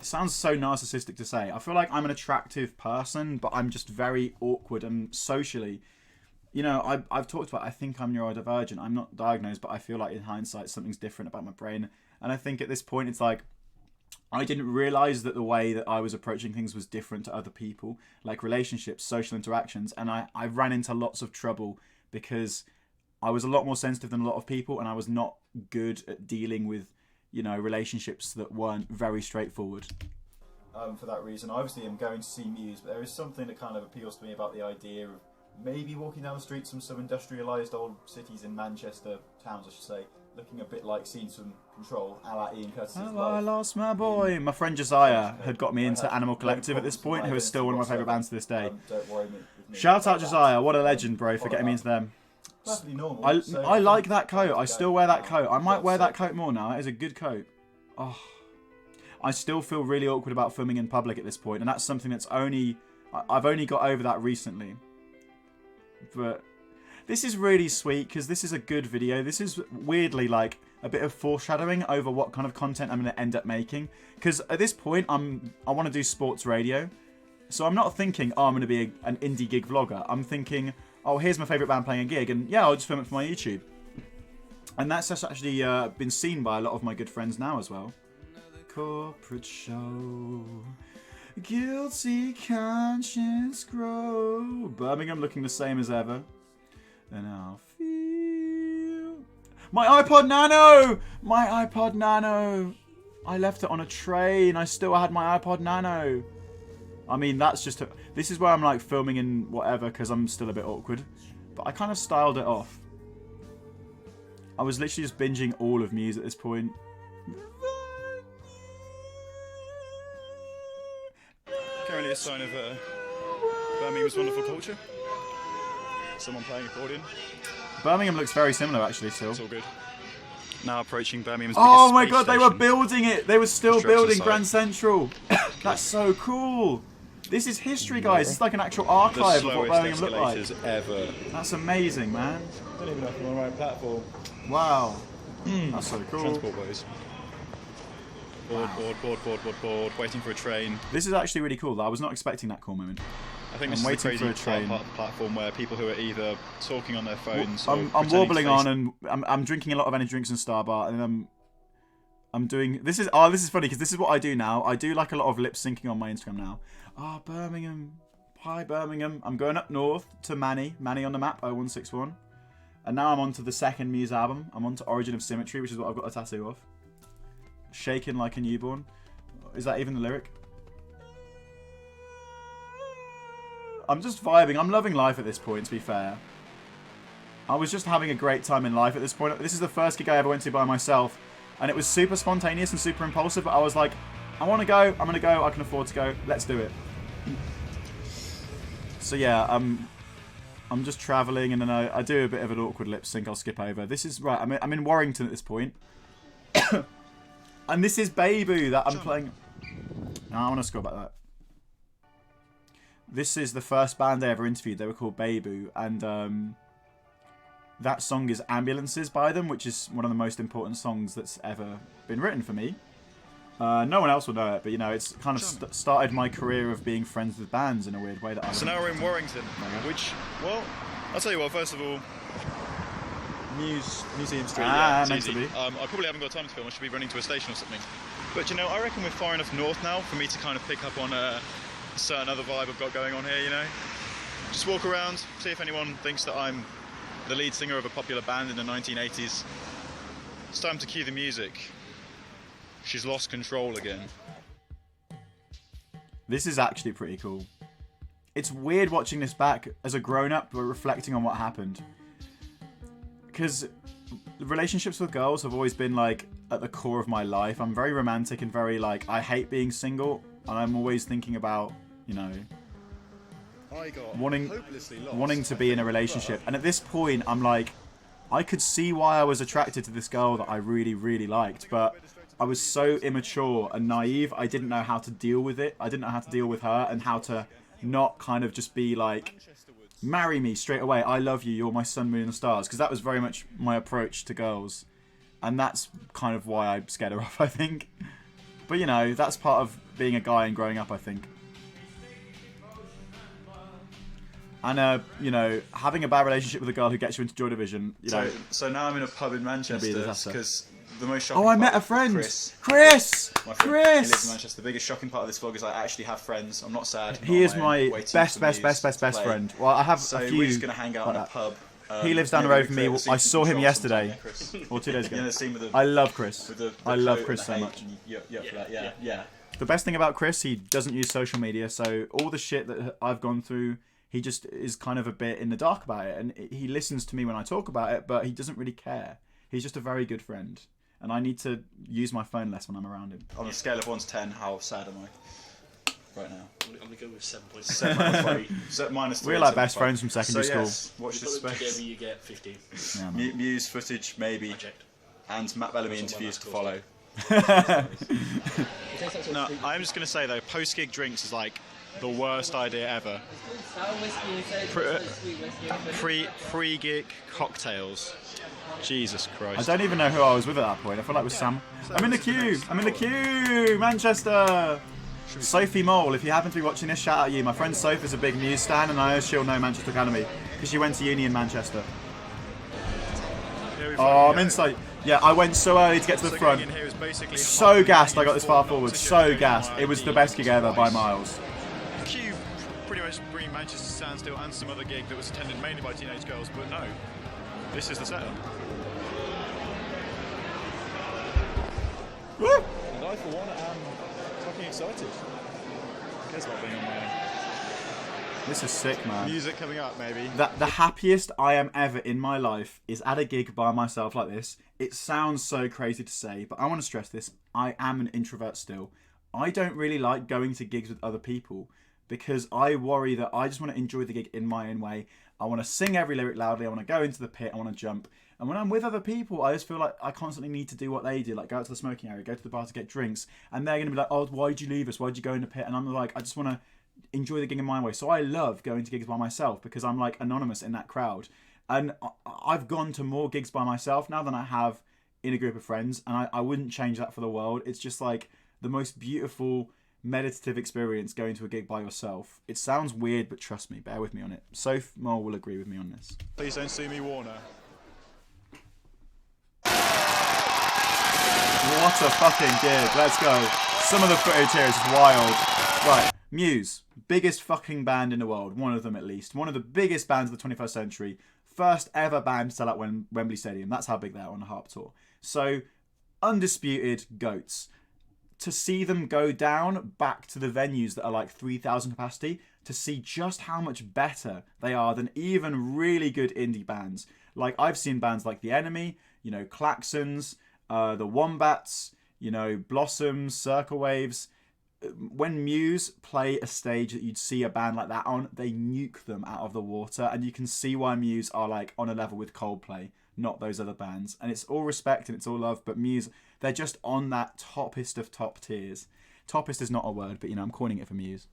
sounds so narcissistic to say. I feel like I'm an attractive person, but I'm just very awkward and socially. You know, I've talked about. I think I'm neurodivergent. I'm not diagnosed, but I feel like in hindsight something's different about my brain. And I think at this point it's like. I didn't realise that the way that I was approaching things was different to other people, like relationships, social interactions, and I ran into lots of trouble. Because I was a lot more sensitive than a lot of people, and I was not good at dealing with, you know, relationships that weren't very straightforward. For that reason, obviously I'm going to see Muse, but there is something that kind of appeals to me about the idea of maybe walking down the streets from some industrialised old cities in Manchester, towns I should say, looking a bit like Scenes from Control, a la Ian Curtis's Life. I lost my boy. My friend Josiah had got me into Animal Collective at this point, who is still one of my favourite bands to this day. Don't worry me. Shout out Josiah, what a legend, bro, for getting me into them. I like that coat. I still wear that coat. I might wear that coat more now. It is a good coat. Oh, I still feel really awkward about filming in public at this point, and that's something that's I've only got over that recently. But this is really sweet because this is a good video. This is weirdly like a bit of foreshadowing over what kind of content I'm going to end up making. Because at this point, I want to do sports radio. So I'm not thinking, oh, I'm going to be an indie gig vlogger. I'm thinking, oh, here's my favourite band playing a gig, and yeah, I'll just film it for my YouTube. And that's actually been seen by a lot of my good friends now as well. Corporate show, guilty conscience grow. Birmingham looking the same as ever. And I'll feel... My iPod Nano! My iPod Nano! I left it on a train. I still had my iPod Nano. I mean, that's just... This is where I'm like filming in whatever because I'm still a bit awkward. But I kind of styled it off. I was literally just binging all of Muse at this point. Currently a sign of Birmingham's wonderful culture. Someone playing accordion. Birmingham looks very similar actually still. It's all good. Now approaching Birmingham's Oh my god, they were building it! They were still building Grand Central! That's so cool! This is history, guys. It's like an actual archive of what Birmingham looked like. Ever. That's amazing, man. I don't even know if I'm on the right platform. Wow. That's so cool. Transport boys. Board, waiting for a train. This is actually really cool. I was not expecting that cool moment. I think this is waiting for a train. Part of the platform where people who are either talking on their phones or I'm wobbling on, and I'm drinking a lot of energy drinks and Starbar, and I'm doing... This is funny, because this is what I do now. I do like a lot of lip syncing on my Instagram now. Ah, Birmingham. Hi, Birmingham. I'm going up north to Manny. Manny on the map, 0161. And now I'm on to the second Muse album. I'm on to Origin of Symmetry, which is what I've got a tattoo of. Shaking like a newborn. Is that even the lyric? I'm just vibing. I'm loving life at this point, to be fair. I was just having a great time in life at this point. This is the first gig I ever went to by myself. And it was super spontaneous and super impulsive. But I was like, I want to go. I'm going to go. I can afford to go. Let's do it. So yeah, I'm just travelling. And then I do a bit of an awkward lip sync. I'll skip over. This is... Right, I'm in Warrington at this point. And this is Babu that I'm playing... No, I want to scroll back that. This is the first band I ever interviewed. They were called Babu. And... that song is Ambulances by them, which is one of the most important songs that's ever been written for me. No one else will know it, but you know, it's kind of started my career of being friends with bands in a weird way. That So now we're in Warrington, which, well, I'll tell you what, first of all, Museum Street, yeah, it's meant easy. to be. I probably haven't got time to film, I should be running to a station or something. But you know, I reckon we're far enough north now for me to kind of pick up on a certain other vibe I've got going on here, you know? Just walk around, see if anyone thinks that I'm the lead singer of a popular band in the 1980s. It's time to cue the music. She's lost control again. This is actually pretty cool. It's weird watching this back as a grown-up, but reflecting on what happened. Because relationships with girls have always been like at the core of my life. I'm very romantic and very like, I hate being single, and I'm always thinking about, you know, wanting to be in a relationship. And at this point, I'm like, I could see why I was attracted to this girl that I really, really liked, but I was so immature and naive, I didn't know how to deal with it. I didn't know how to deal with her and how to not kind of just be like, marry me straight away, I love you, you're my sun, moon and stars, because that was very much my approach to girls. And that's kind of why I scared her off, I think. But you know, that's part of being a guy and growing up, I think. And, you know, having a bad relationship with a girl who gets you into Joy Division, you know... So now I'm in a pub in Manchester, because the most shocking Oh, I met part a friend! Chris! Chris! My friend. Chris! He lives in Manchester. The biggest shocking part of this vlog is I actually have friends. I'm not sad. He is my best friend. Well, I have a few... we're just going to hang out in a pub. He lives down the road from me. I saw him yesterday. Or 2 days ago. I love Chris. I love Chris so much. Yeah. The best thing about Chris, he doesn't use social media, so all the shit that I've gone through... He just is kind of a bit in the dark about it, and he listens to me when I talk about it, but he doesn't really care. He's just a very good friend, and I need to use my phone less when I'm around him. On a scale of 1 to 10, how sad am I right now? I'm going to go with 7.7. Minus 3. We're like best friends from secondary school. Yes, watch this space. Together you get 15. Yeah, Muse footage, maybe. Project. And Matt Bellamy interviews to follow. No, I'm just going to say though, post-gig drinks is like the worst idea ever. Pre-gig cocktails. Jesus Christ. I don't even know who I was with at that point. I feel like it was Sam. I'm in the queue! I'm in the queue! Manchester! Sophie Mole, if you happen to be watching this, shout out you. My friend Sophie's a big Muse stan, and I know she'll know Manchester Academy because she went to uni in Manchester. Oh, I'm inside. Yeah, I went so early to get to the front. So gassed I got this far forward. So gassed. It was the best gig ever by miles. Q pretty much bringing Manchester to standstill and some other gig that was attended mainly by teenage girls, but no. This is the setup. Woo! And I, for one, am fucking excited. Who cares about being on my own? This is sick, man. Music coming up, maybe. The happiest I am ever in my life is at a gig by myself like this. It sounds so crazy to say, but I want to stress this. I am an introvert still. I don't really like going to gigs with other people because I worry that I just want to enjoy the gig in my own way. I want to sing every lyric loudly. I want to go into the pit. I want to jump. And when I'm with other people, I just feel like I constantly need to do what they do, like go out to the smoking area, go to the bar to get drinks. And they're going to be like, oh, why'd you leave us? Why'd you go in the pit? And I'm like, I just want to enjoy the gig in my way. So I love going to gigs by myself because I'm like anonymous in that crowd. And I've gone to more gigs by myself now than I have in a group of friends. And I wouldn't change that for the world. It's just like the most beautiful meditative experience going to a gig by yourself. It sounds weird, but trust me, bear with me on it. Soph Mole will agree with me on this. Please don't sue me, Warner. What a fucking gig. Let's go. Some of the footage here is wild. Right, Muse. Biggest fucking band in the world. One of them at least. One of the biggest bands of the 21st century. First ever band to sell out Wembley Stadium. That's how big they are on the Harp Tour. So, undisputed GOATs. To see them go down back to the venues that are like 3,000 capacity, to see just how much better they are than even really good indie bands. Like, I've seen bands like The Enemy, you know, Klaxons, the Wombats, you know, Blossoms, Circle Waves. When Muse play a stage that you'd see a band like that on, they nuke them out of the water, and you can see why Muse are like on a level with Coldplay, not those other bands. And it's all respect and it's all love, but Muse, they're just on that toppest of top tiers. Toppest is not a word, but you know, I'm coining it for Muse.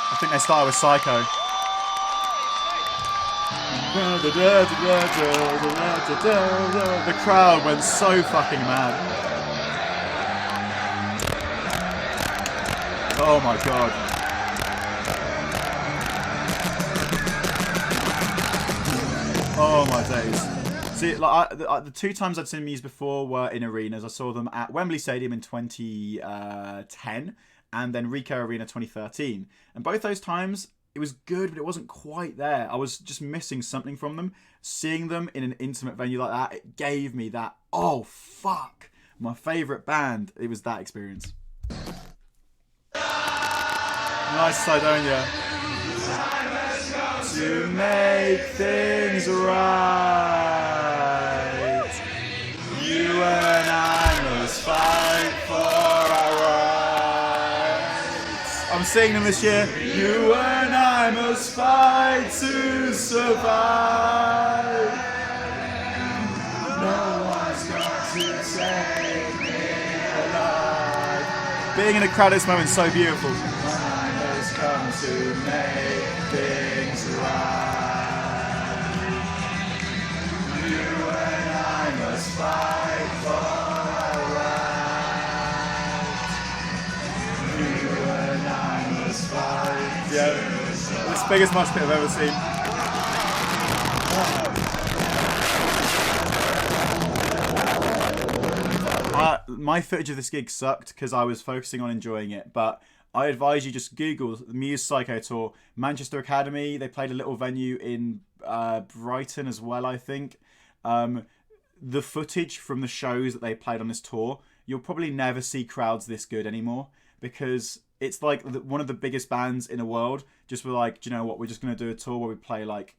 I think they started with Psycho. The crowd went so fucking mad. Oh my god. Oh my days. See, like the 2 times I'd seen Muse before were in arenas. I saw them at Wembley Stadium in 2010 and then Ricoh Arena 2013. And both those times, it was good, but it wasn't quite there. I was just missing something from them. Seeing them in an intimate venue like that, it gave me that, oh fuck, my favourite band. It was that experience. Nice Sidonia. To make things right, you and I must fight for our rights. I'm singing them this year. You and I must fight to survive. No one's got to take me alive. Being in a crowd at this moment is so beautiful. Time has come to make things right. You and I must fight for our right. You and I must fight. Yeah, the biggest mosh pit I've ever seen. My footage of this gig sucked because I was focusing on enjoying it, but I advise you just Google the Muse Psycho Tour, Manchester Academy. They played a little venue in Brighton as well, I think. The footage from the shows that they played on this tour, you'll probably never see crowds this good anymore, because it's like one of the biggest bands in the world just were like, do you know what, we're just going to do a tour where we play like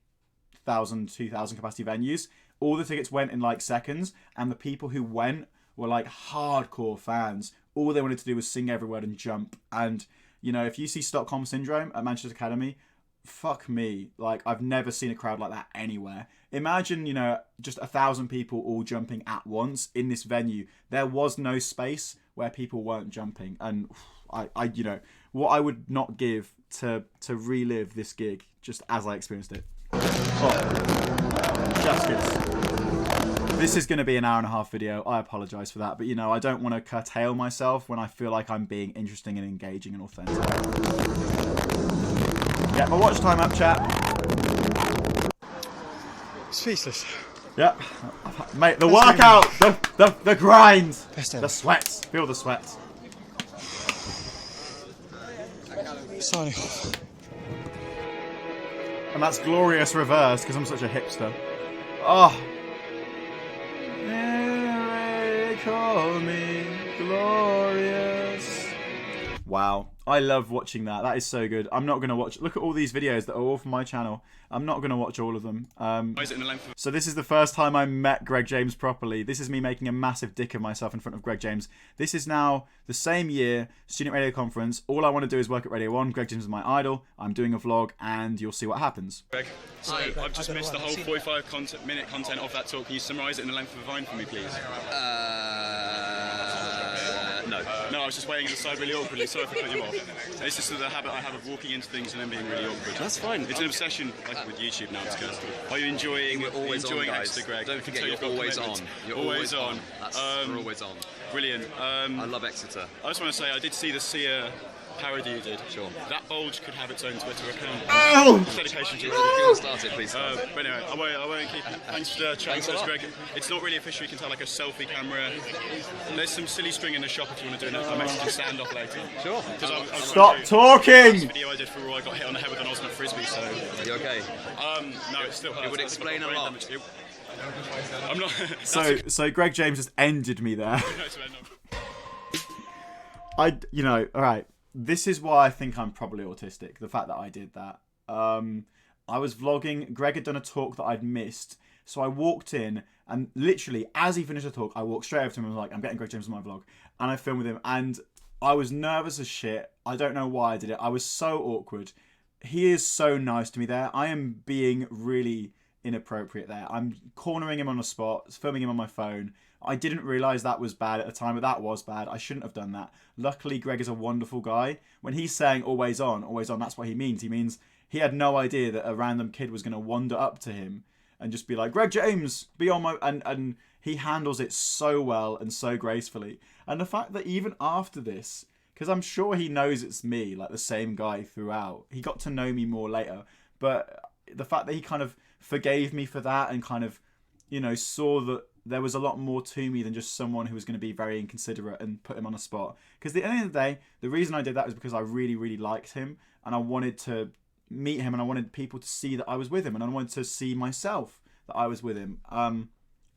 1,000, 2,000 capacity venues. All the tickets went in like seconds, and the people who went were like hardcore fans. All they wanted to do was sing every word and jump. And, you know, if you see Stockholm Syndrome at Manchester Academy, fuck me. Like, I've never seen a crowd like that anywhere. Imagine, you know, just 1,000 people all jumping at once in this venue. There was no space where people weren't jumping. And I you know, what I would not give to relive this gig just as I experienced it. Oh, just good. This is going to be an 1.5-hour video. I apologise for that. But, you know, I don't want to curtail myself when I feel like I'm being interesting and engaging and authentic. Get my watch time up, chat. Speechless. Yep. Mate, the workout, the grind, the sweats. Feel the sweats. Signing off. And that's glorious reverse because I'm such a hipster. Oh. They call me glorious. Wow. I love watching that. That is so good. I'm not going to watch... Look at all these videos that are all from my channel. I'm not going to watch all of them. So this is the first time I met Greg James properly. This is me making a massive dick of myself in front of Greg James. This is now the same year, Student Radio Conference. All I want to do is work at Radio 1. Greg James is my idol. I'm doing a vlog, and you'll see what happens. Greg, so I've just missed the whole 45-minute content of that talk. Can you summarise it in the length of a vine for me, please? No, I was just waiting aside really awkwardly. Sorry for putting you off. It's just the habit I have of walking into things and then being really awkward. That's fine. It's an obsession, like with YouTube now. It's good. Are you enjoying? We're always enjoying on, guys. Extra, Greg? Don't forget, you're always on. You're always on. We're always on. Brilliant. I love Exeter. I just want to say I did see the Sia parody you did. Sure. That bulge could have its own Twitter account. Oh! Dedication to Get started, please. But anyway, I won't keep it. Thanks for chatting to us, Greg. It's not really official. You can tell like a selfie camera. There's some silly string in the shop if you want to do a message stand off later. Sure. Stop talking! This video I did for Raw, I got hit on the head with an Osmo Frisbee, so... Are you okay? No, it still hurts. It would explain a lot. I'm not... So Greg James just ended me there. you know, all right. This is why I think I'm probably autistic. The fact that I did that. I was vlogging. Greg had done a talk that I'd missed. So I walked in and literally, as he finished the talk, I walked straight over to him and was like, I'm getting Greg James on my vlog. And I filmed with him. And I was nervous as shit. I don't know why I did it. I was so awkward. He is so nice to me there. I am being really inappropriate there. I'm cornering him on the spot, filming him on my phone. I didn't realise that was bad at the time, but that was bad. I shouldn't have done that. Luckily, Greg is a wonderful guy. When he's saying always on, that's what he means. He means he had no idea that a random kid was going to wander up to him and just be like, Greg James, be on my... And he handles it so well and so gracefully. And the fact that even after this, because I'm sure he knows it's me, like the same guy throughout. He got to know me more later. But the fact that he kind of forgave me for that and kind of, you know, saw that there was a lot more to me than just someone who was going to be very inconsiderate and put him on a spot. Because at the end of the day, the reason I did that was because I really, really liked him. And I wanted to meet him and I wanted people to see that I was with him. And I wanted to see myself that I was with him.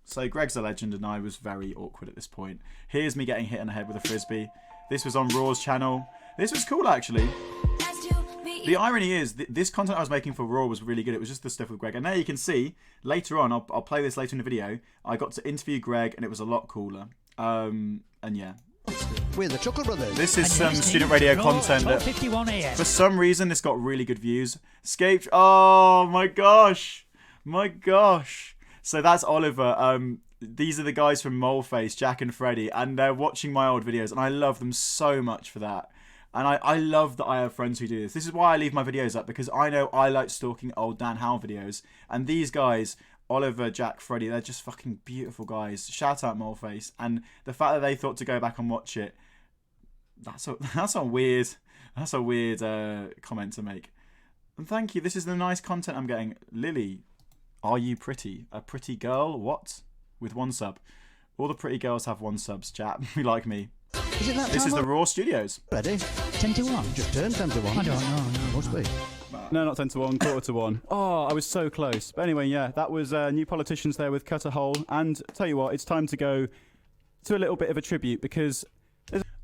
So Greg's a legend and I was very awkward at this point. Here's me getting hit in the head with a frisbee. This was on Raw's channel. This was cool, actually. The irony is, this content I was making for Raw was really good. It was just the stuff with Greg. And now you can see, later on, I'll play this later in the video, I got to interview Greg and it was a lot cooler. And yeah. We're the Chocolate Brothers. This is some student radio content that, for some reason, this got really good views. Escaped. Oh my gosh. My gosh. So that's Oliver. These are the guys from Moleface, Jack and Freddie, and they're watching my old videos, and I love them so much for that. And I love that I have friends who do this. This is why I leave my videos up, because I know I like stalking old Dan Howell videos. And these guys, Oliver, Jack, Freddie, they're just fucking beautiful guys. Shout out Moleface. And the fact that they thought to go back and watch it, that's a weird comment to make. And thank you. This is the nice content I'm getting. Lily, are you pretty? A pretty girl? What? With 1 sub. All the pretty girls have 1 subs, chat. We like me. Is it that This is the Raw Studios. Ready? 10 to 1. Just turned 10 to 1. I don't know. No, must be. No, not 10 to 1, quarter to 1. Oh, I was so close. But anyway, yeah, that was New Politicians there with Cut a Hole. And tell you what, it's time to go to a little bit of a tribute because...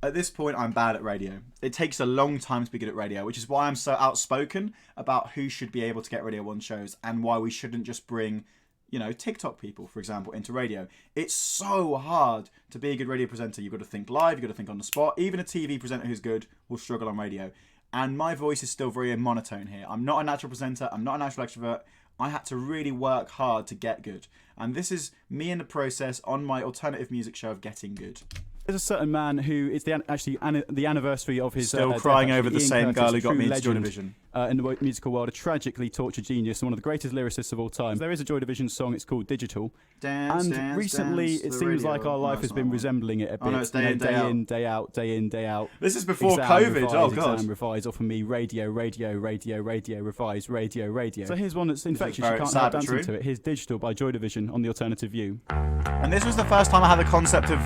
At this point, I'm bad at radio. It takes a long time to be good at radio, which is why I'm so outspoken about who should be able to get Radio 1 shows and why we shouldn't just bring, you know, TikTok people, for example, into radio. It's so hard to be a good radio presenter. You've got to think live, you've got to think on the spot. Even a TV presenter who's good will struggle on radio. And my voice is still very monotone here. I'm not a natural presenter. I'm not a natural extrovert. I had to really work hard to get good. And this is me in the process on my alternative music show of getting good. There's a certain man who is the anniversary of his... Still crying over the same girl who got me into Joy Division. In the musical world, a tragically tortured genius and one of the greatest lyricists of all time. There is a Joy Division song, it's called Digital. And recently, it seems like our life has been resembling it a bit. Oh no, it's day in, day out. Day out, day in, day out. This is before exam, COVID, revise, oh god. Exam, revise, offer me radio, revise, radio. So here's one that's infectious, you can't help dancing to it. Here's Digital by Joy Division on the Alternative View. And this was the first time I had the concept of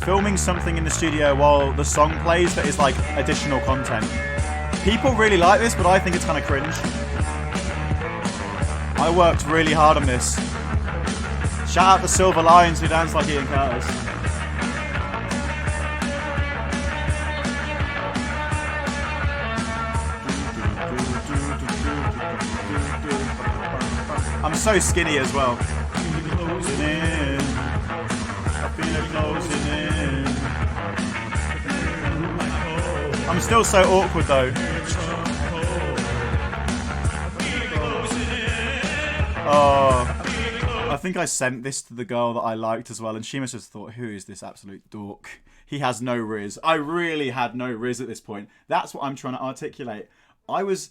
filming something in the studio while the song plays that is like additional content. People really like this, but I think it's kind of cringe. I worked really hard on this. Shout out the Silver Lions who dance like Ian Curtis. I'm so skinny as well. Closing in. I feel it closing in. I'm still so awkward though. Oh, I think I sent this to the girl that I liked as well, and she must have thought, who is this absolute dork? He has no riz. I really had no riz at this point. That's what I'm trying to articulate. I was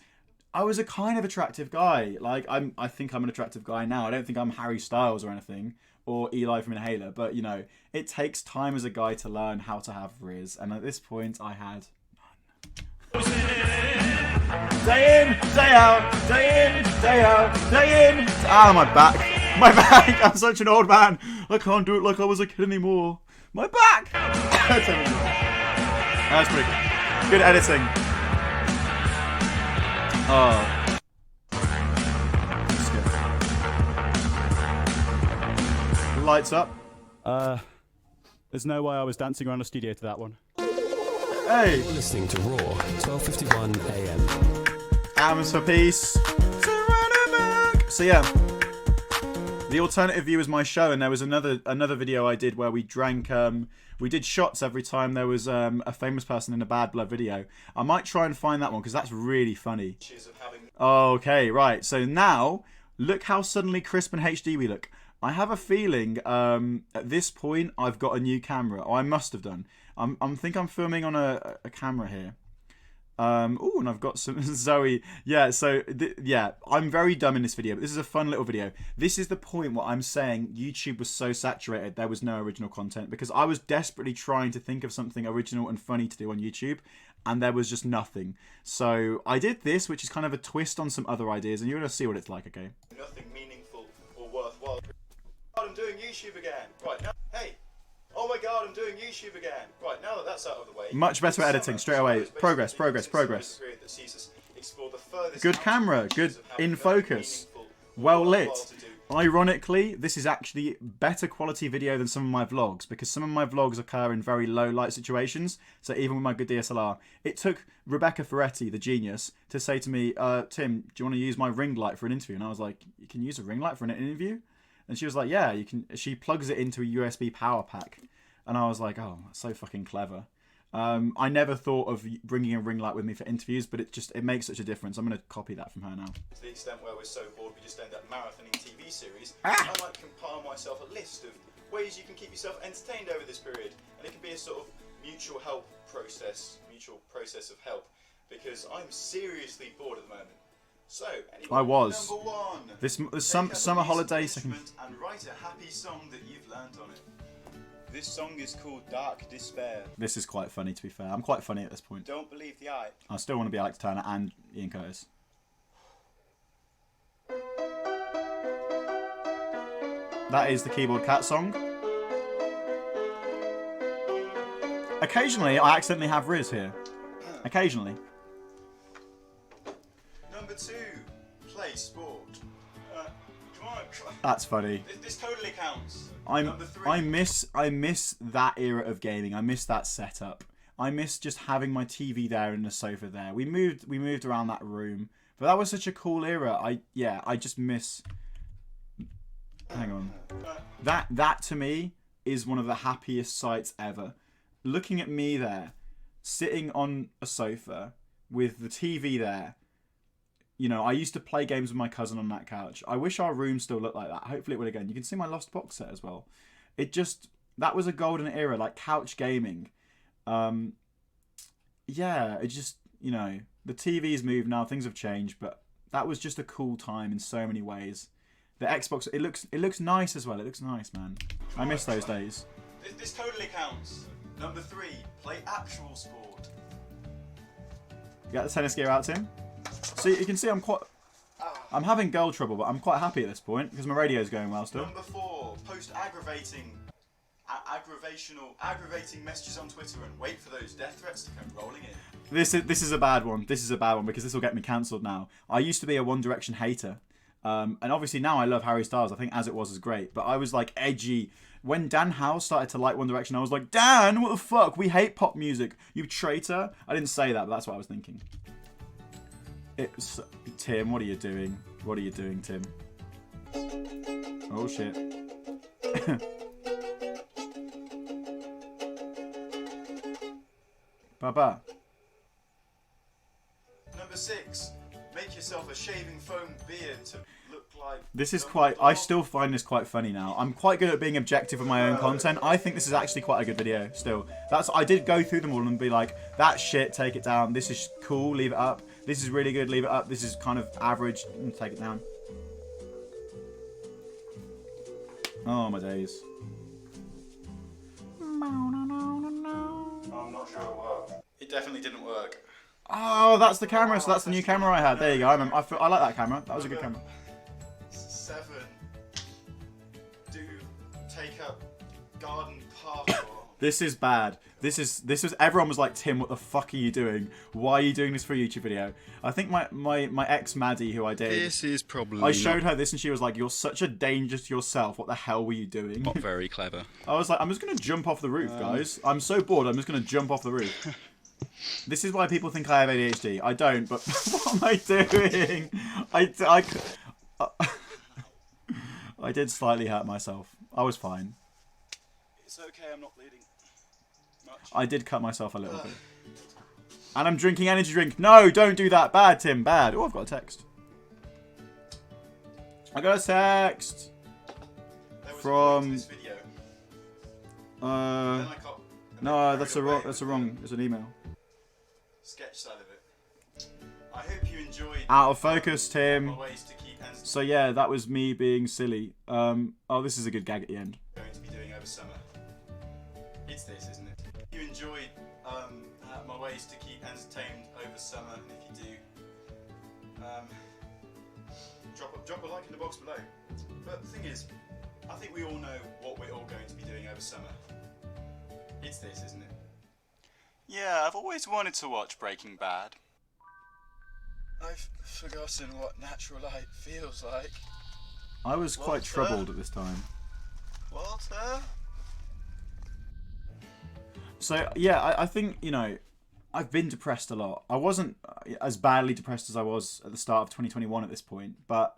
a kind of attractive guy. Like, I think I'm an attractive guy now. I don't think I'm Harry Styles or anything, or Eli from Inhaler, but you know, it takes time as a guy to learn how to have riz, and at this point I had none. Day in, day out, day in, day out, day in. Ah, my back. My back. I'm such an old man. I can't do it like I was a kid anymore. My back. That's pretty good. Good editing. Oh. Lights up. There's no way I was dancing around a studio to that one. Hey. You're listening to Raw, 12:51 AM. Arms for peace. So yeah, the alternative view was my show, and there was another video I did where we drank. We did shots every time there was a famous person in a Bad Blood video. I might try and find that one because that's really funny. Okay, right. So now look how suddenly crisp and HD we look. I have a feeling at this point I've got a new camera. Oh, I must have done. I'm think I'm filming on a camera here. Oh, and I've got some Zoe. Yeah, so yeah, I'm very dumb in this video, but this is a fun little video. This is the point where I'm saying YouTube was so saturated there was no original content, because I was desperately trying to think of something original and funny to do on YouTube, and there was just nothing. So I did this, which is kind of a twist on some other ideas, and you're gonna see what it's like, okay? Nothing meaningful or worthwhile. I'm doing YouTube again. Right now, hey. Oh my god, I'm doing YouTube again. Right, now that that's out of the way. Much better editing straight away. Progress. Good camera, good in focus, well lit. Ironically, this is actually better quality video than some of my vlogs, because some of my vlogs occur in very low light situations. So even with my good DSLR, it took Rebecca Ferretti, the genius, to say to me, Tim, do you want to use my ring light for an interview? And I was like, you can use a ring light for an interview? And she was like, yeah, you can. She plugs it into a USB power pack. And I was like, oh, that's so fucking clever. I never thought of bringing a ring light with me for interviews, but it makes such a difference. I'm going to copy that from her now. To the extent where we're so bored we just end up marathoning TV series, I might compile myself a list of ways you can keep yourself entertained over this period. And it can be a sort of mutual process of help, because I'm seriously bored at the moment. So, anyway, I was. Number one. This summer holiday second. And write a happy song that you've learned on it. This song is called Dark Despair. This is quite funny, to be fair. I'm quite funny at this point. Don't believe the eye. I still want to be Alex Turner and Ian Curtis. That is the Keyboard Cat song. Occasionally, I accidentally have Riz here. Occasionally. Number two, play sport. Come on. That's funny. This totally counts. I miss that era of gaming. I miss that setup. I miss just having my TV there and the sofa there. We moved around that room, but that was such a cool era. I just miss. Hang on. That to me is one of the happiest sights ever. Looking at me there, sitting on a sofa with the TV there. You know, I used to play games with my cousin on that couch. I wish our room still looked like that. Hopefully it will again. You can see my Lost box set as well. That was a golden era, like couch gaming. Yeah, it just, you know, the TV's moved now, things have changed, but that was just a cool time in so many ways. The Xbox, it looks nice as well. It looks nice, man. I miss those days. This totally counts. Number three, play actual sport. You got the tennis gear out, Tim? So you can see I'm having girl trouble, but I'm quite happy at this point because my radio's going well still. Number four, post aggravating messages on Twitter and wait for those death threats to come rolling in. This is a bad one. This is a bad one because this will get me cancelled now. I used to be a One Direction hater, and obviously now I love Harry Styles. I think As It Was is great, but I was like edgy. When Dan Howe started to like One Direction, I was like, Dan, what the fuck? We hate pop music, you traitor. I didn't say that, but that's what I was thinking. Tim, what are you doing? What are you doing, Tim? Oh shit. Baba. Number six, make yourself a shaving foam beard to look like... This is quite... I still find this quite funny now. I'm quite good at being objective with my own content. I think this is actually quite a good video still. I did go through them all and be like, that's shit, take it down. This is cool, leave it up. This is really good, leave it up. This is kind of average, take it down. Oh my days. I'm not sure it worked. It definitely didn't work. Oh, that's the camera, so that's the new camera I had. There you go, I like that camera. That was a good camera. 7. Do take up garden parkour. This is bad. This was everyone was like, Tim, what the fuck are you doing? Why are you doing this for a YouTube video? I think my ex Maddie, who I dated, this is probably I showed her this and she was like, you're such a danger to yourself. What the hell were you doing? Not very clever. I was like, I'm just gonna jump off the roof, guys. I'm so bored. I'm just gonna jump off the roof. This is why people think I have ADHD. I don't, but what am I doing? I did slightly hurt myself. I was fine. It's okay, I'm not bleeding much. I did cut myself a little bit. And I'm drinking energy drink. No, don't do that. Bad, Tim. Bad. Oh, I've got a text. I got a text from. No, that's a wrong. That's a wrong. It's an email. Sketch side of it. I hope you enjoyed. Out of focus, Tim. So yeah, that was me being silly. Oh, this is a good gag at the end. Going to be doing over summer. It's this, isn't it? You enjoyed my ways to keep entertained over summer, and if you do, drop a like in the box below. But the thing is, I think we all know what we're all going to be doing over summer. It's this, isn't it? Yeah, I've always wanted to watch Breaking Bad. I've forgotten what natural light feels like. I was quite troubled at this time. Walter? So yeah, I think, you know, I've been depressed a lot. I wasn't as badly depressed as I was at the start of 2021 at this point, but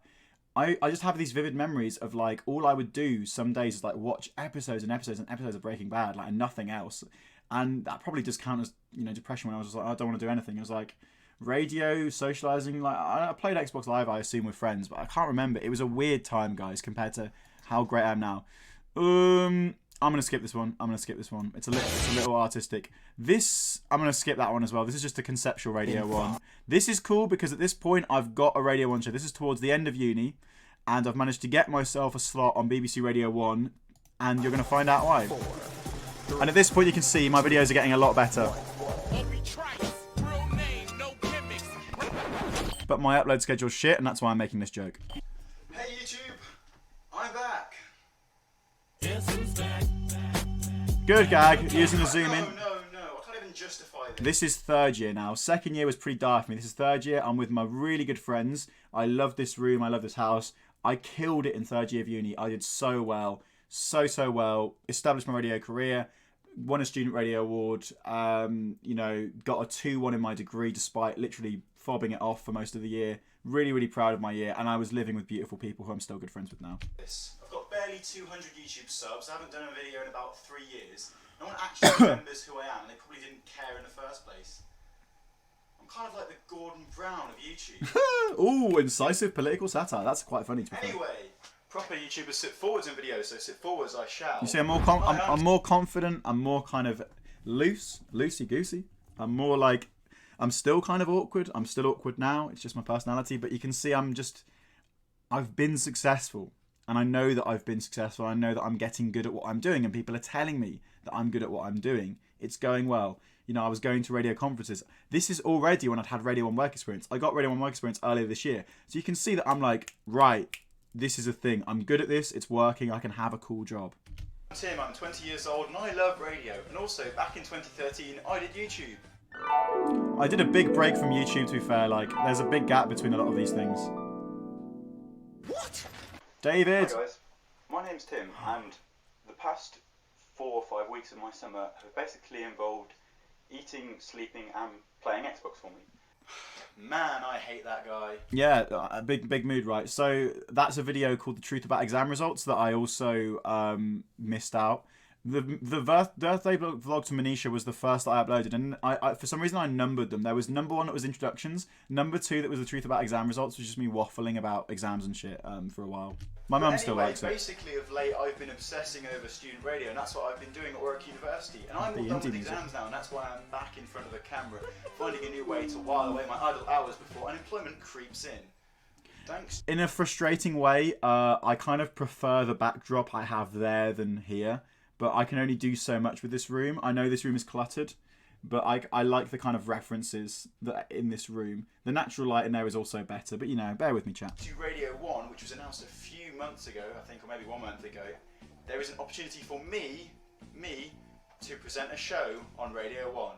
I just have these vivid memories of like all I would do some days is like watch episodes and episodes and episodes of Breaking Bad, like and nothing else. And that probably just counts as, you know, depression when I was just like, I don't want to do anything. It was like radio, socializing. Like I played Xbox Live, I assume, with friends, but I can't remember. It was a weird time, guys, compared to how great I am now. I'm gonna skip this one. It's a little artistic. This, I'm gonna skip that one as well. This is just a conceptual Radio 1. This is cool because at this point I've got a Radio 1 show. This is towards the end of uni, and I've managed to get myself a slot on BBC Radio 1, and you're gonna find out why. And at this point you can see my videos are getting a lot better. But my upload schedule's shit, and that's why I'm making this joke. Hey YouTube, I'm back. Good gag, using the zoom in. No, I can't even justify this. This is third year now. Second year was pretty dark for me. This is third year. I'm with my really good friends. I love this room. I love this house. I killed it in third year of uni. I did so well. So well. Established my radio career. Won a student radio award. You know, got a 2-1 in my degree despite literally fobbing it off for most of the year. Really proud of my year. And I was living with beautiful people who I'm still good friends with now. I've got barely 200 YouTube subs. I haven't done a video in about 3 years. No one actually remembers who I am, and they probably didn't care in the first place. I'm kind of like the Gordon Brown of YouTube. Ooh, incisive political satire. That's quite funny to be fair. Anyway, proper YouTubers sit forwards in videos, so sit forwards I shall. You see, I'm more confident. I'm more kind of loosey-goosey. I'm more like, I'm still kind of awkward. I'm still awkward now. It's just my personality. But you can see I've been successful. And I know that I've been successful. I know that I'm getting good at what I'm doing. And people are telling me that I'm good at what I'm doing. It's going well. You know, I was going to radio conferences. This is already when I'd had Radio 1 work experience. I got Radio 1 work experience earlier this year. So you can see that I'm like, right, this is a thing. I'm good at this. It's working. I can have a cool job. I'm Tim. I'm 20 years old and I love radio. And also, back in 2013, I did YouTube. I did a big break from YouTube, to be fair. Like, there's a big gap between a lot of these things. What? David! Hi guys, my name's Tim, and the past 4 or 5 weeks of my summer have basically involved eating, sleeping, and playing Xbox for me. Man, I hate that guy. Yeah, a big mood, right? So that's a video called The Truth About Exam Results that I also missed out. The birthday vlog to Manisha was the first that I uploaded, and I for some reason I numbered them. There was number 1 that was introductions, number 2 that was The Truth About Exam Results, which was just me waffling about exams and shit for a while. My mum still likes it. Basically of late I've been obsessing over student radio, and that's what I've been doing at Warwick University. And I'm all done with exams now, and that's why I'm back in front of the camera, finding a new way to while away my idle hours before unemployment creeps in. Thanks. In a frustrating way, I kind of prefer the backdrop I have there than here. But I can only do so much with this room. I know this room is cluttered, but I like the kind of references that are in this room. The natural light in there is also better, but you know, bear with me, chat. To Radio 1, which was announced a few months ago, I think, or maybe 1 month ago, there is an opportunity for me to present a show on Radio 1.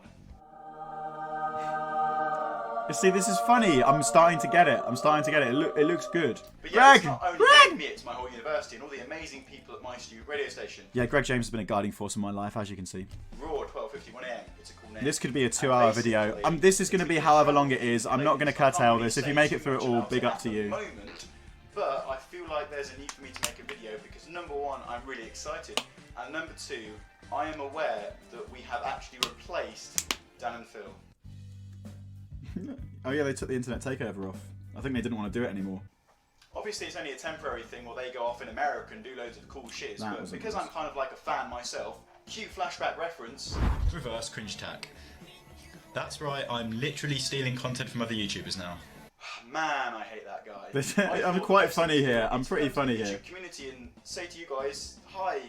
You see, this is funny. I'm starting to get it. It looks good. But yeah, it's not only me, it's my whole university and all the amazing people at my student radio station. Yeah, Greg James has been a guiding force in my life, as you can see. Raw 12:51 12:51 a.m. It's a cool name. This could be a 2-hour video. This is going to be however long it is. I'm not going to curtail this. If you make it through it all, big up to you. But I feel like there's a need for me to make a video because number one, I'm really excited, and number two, I am aware that we have actually replaced Dan and Phil. Oh yeah, they took the internet takeover off. I think they didn't want to do it anymore. Obviously, it's only a temporary thing while they go off in America and do loads of cool shits, That but was because nice. I'm kind of like a fan myself, cue flashback reference. Reverse cringe tag. That's right, I'm literally stealing content from other YouTubers now. Man, I hate that guy. I'm quite funny here. I'm pretty funny here. Community and say to you guys, hi,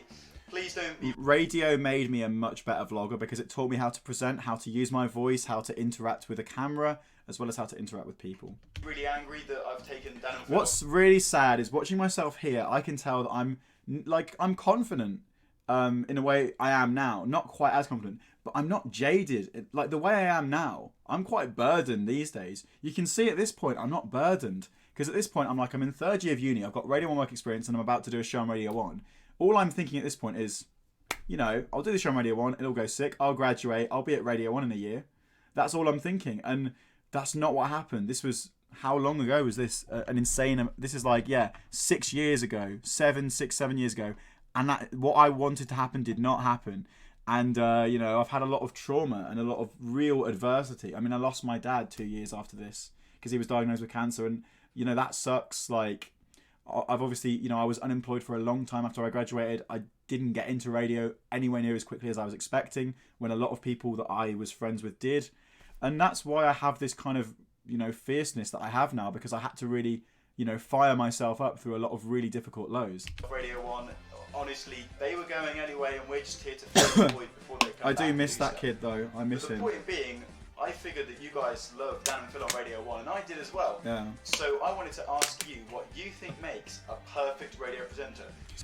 please don't be. Radio made me a much better vlogger because it taught me how to present, how to use my voice, how to interact with a camera, as well as how to interact with people. Really angry that I've taken Dan and Phil. What's really sad is watching myself here, I can tell that I'm confident in a way I am now. Not quite as confident, but I'm not jaded. Like the way I am now, I'm quite burdened these days. You can see at this point, I'm not burdened. Because at this point, I'm in 3rd year of uni, I've got Radio 1 work experience and I'm about to do a show on Radio 1. All I'm thinking at this point is, I'll do the show on Radio 1, it'll go sick, I'll graduate, I'll be at Radio 1 in a year. That's all I'm thinking. And that's not what happened. This was, how long ago was this? An insane, this is 6 years ago, 7 years ago. And that, what I wanted to happen did not happen. And, I've had a lot of trauma and a lot of real adversity. I mean, I lost my dad 2 years after this because he was diagnosed with cancer. And, that sucks. I've obviously, I was unemployed for a long time after I graduated. I didn't get into radio anywhere near as quickly as I was expecting when a lot of people that I was friends with did. And that's why I have this kind of, fierceness that I have now, because I had to really, fire myself up through a lot of really difficult lows. Radio 1, honestly, they were going anyway, and we're just here to fill the void before they come I back do to miss that stuff. kid though. I miss him. The point being, I figured that you guys love Dan and Phil on Radio 1, and I did as well. Yeah. So I wanted to ask you what you think makes a perfect radio presenter.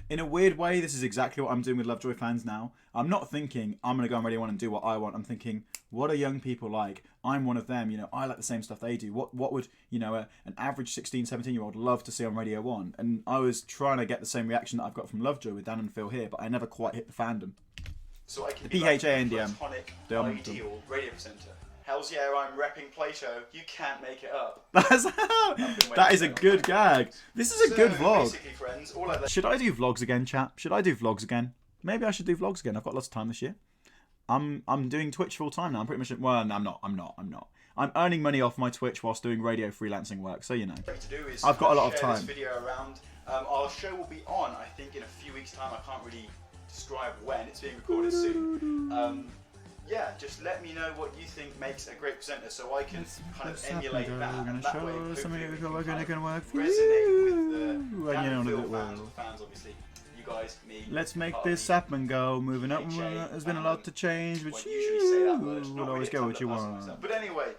In a weird way, this is exactly what I'm doing with Lovejoy fans now. I'm not thinking I'm going to go on Radio 1 and do what I want. I'm thinking, what are young people like? I'm one of them. I like the same stuff they do. What would, an average 16, 17-year-old love to see on Radio 1? And I was trying to get the same reaction that I've got from Lovejoy with Dan and Phil here, but I never quite hit the fandom. So I can The be like PHANDM. the platonic, ideal radio presenter. Hells yeah, I'm repping Play Show. You can't make it up. That is a good gag. This is a good vlog. Basically, friends, all I've Should I do vlogs again, chap? Should I do vlogs again? Maybe I should do vlogs again. I've got lots of time this year. I'm doing Twitch full time now. I'm pretty much, well, no, I'm not. I'm earning money off my Twitch whilst doing radio freelancing work, so I've got a lot of time. This video around. Our show will be on, I think, in a few weeks' time. I can't really describe when. It's being recorded soon. Yeah, just let me know what you think makes a great presenter, so I can kind of emulate that. We're going to show something that we're going to work for resonate you. with the Dan and Phil fans, obviously. You guys, me. Let's make this happen, go. Moving up, there's been a lot to change, but you will always get what you want. But anyway,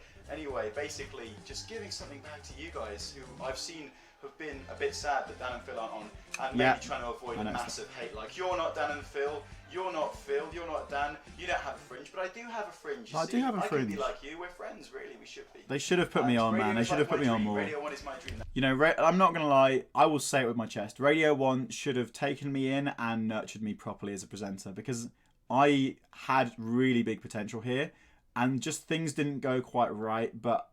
basically, just giving something back to you guys who I've seen have been a bit sad that Dan and Phil aren't on, and maybe trying to avoid massive hate. Like, you're not Dan and Phil, you're not Phil, you're not Dan, you don't have a fringe, but I do have a fringe. I do have a fringe. I can be like you, we're friends, really, we should be. They should have put me on, man. They should have put me on more. Radio 1 is my dream. I'm not going to lie, I will say it with my chest. Radio 1 should have taken me in and nurtured me properly as a presenter, because I had really big potential here, and just things didn't go quite right, but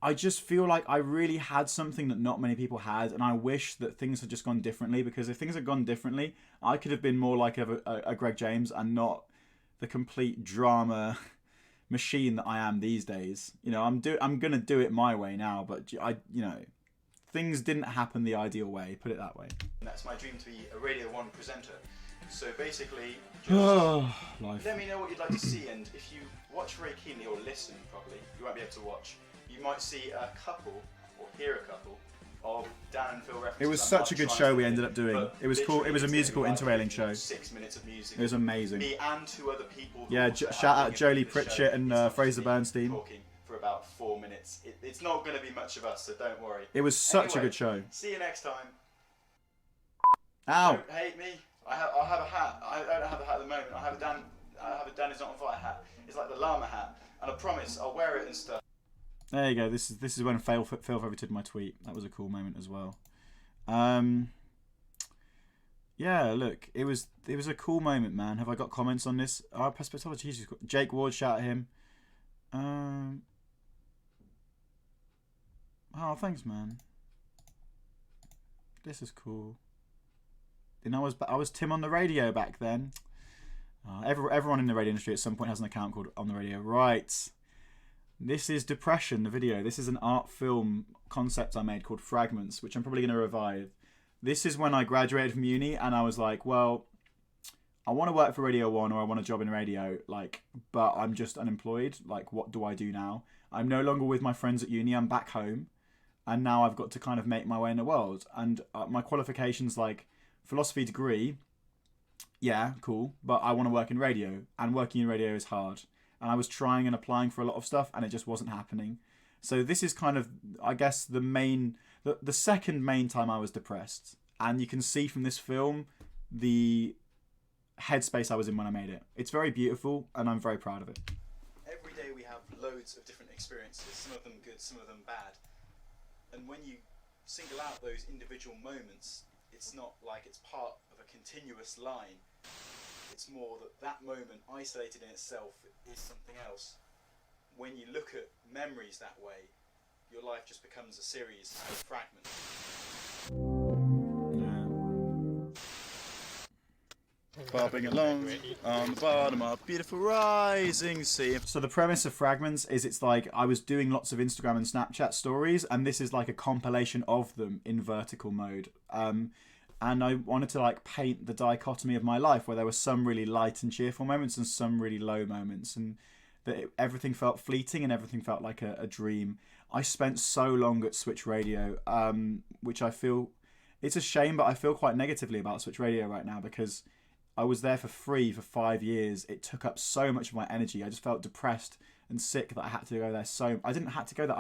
I just feel like I really had something that not many people had, and I wish that things had just gone differently, because if things had gone differently, I could have been more like a Greg James and not the complete drama machine that I am these days. I'm going to do it my way now, but things didn't happen the ideal way, put it that way. And that's my dream, to be a Radio 1 presenter. So basically, just let me know what you'd like to see, and if you watch very keenly or listen properly, you won't be able to watch. You might see a couple, or hear a couple, of Dan and Phil references. It was such a good show we ended up doing. It was cool. It was a musical interrailing show. 6 minutes of music. It was amazing. Me and two other people. Yeah, shout out Jolie Pritchett and Fraser Bernstein. Talking for about 4 minutes. It's not going to be much of us, so don't worry. It was such a good show. See you next time. Ow! Don't hate me. I have a hat. I don't have a hat at the moment. I have a Dan is not on fire hat. It's like the llama hat, and I promise I'll wear it and stuff. There you go. This is when Phil favorited my tweet. That was a cool moment as well. yeah, look, it was a cool moment, man. Have I got comments on this? Perspectology. Jake Ward, shout at him. Oh, thanks, man. This is cool. And I was Tim on the radio back then. Everyone in the radio industry at some point has an account called On the Radio. Right. This is Depression, the video. This is an art film concept I made called Fragments, which I'm probably going to revive. This is when I graduated from uni and I was like, well, I want to work for Radio 1 or I want a job in radio, but I'm just unemployed. Like, what do I do now? I'm no longer with my friends at uni. I'm back home. And now I've got to kind of make my way in the world. And my qualifications, like philosophy degree, yeah, cool. But I want to work in radio. And working in radio is hard. And I was trying and applying for a lot of stuff and it just wasn't happening. So this is kind of, I guess, the second main time I was depressed. And you can see from this film the headspace I was in when I made it. It's very beautiful and I'm very proud of it. Every day we have loads of different experiences, some of them good, some of them bad. And when you single out those individual moments, it's not like it's part of a continuous line. It's more that moment, isolated in itself, is something else. When you look at memories that way, your life just becomes a series of fragments. Bobbing along on the bottom of beautiful rising sea. So the premise of Fragments is it's like I was doing lots of Instagram and Snapchat stories, and this is like a compilation of them in vertical mode. And I wanted to like paint the dichotomy of my life, where there were some really light and cheerful moments and some really low moments, and that everything felt fleeting and everything felt like a dream. I spent so long at Switch Radio, which I feel it's a shame, but I feel quite negatively about Switch Radio right now because I was there for free for 5 years. It took up so much of my energy. I just felt depressed and sick that I had to go there. So I didn't have to go there.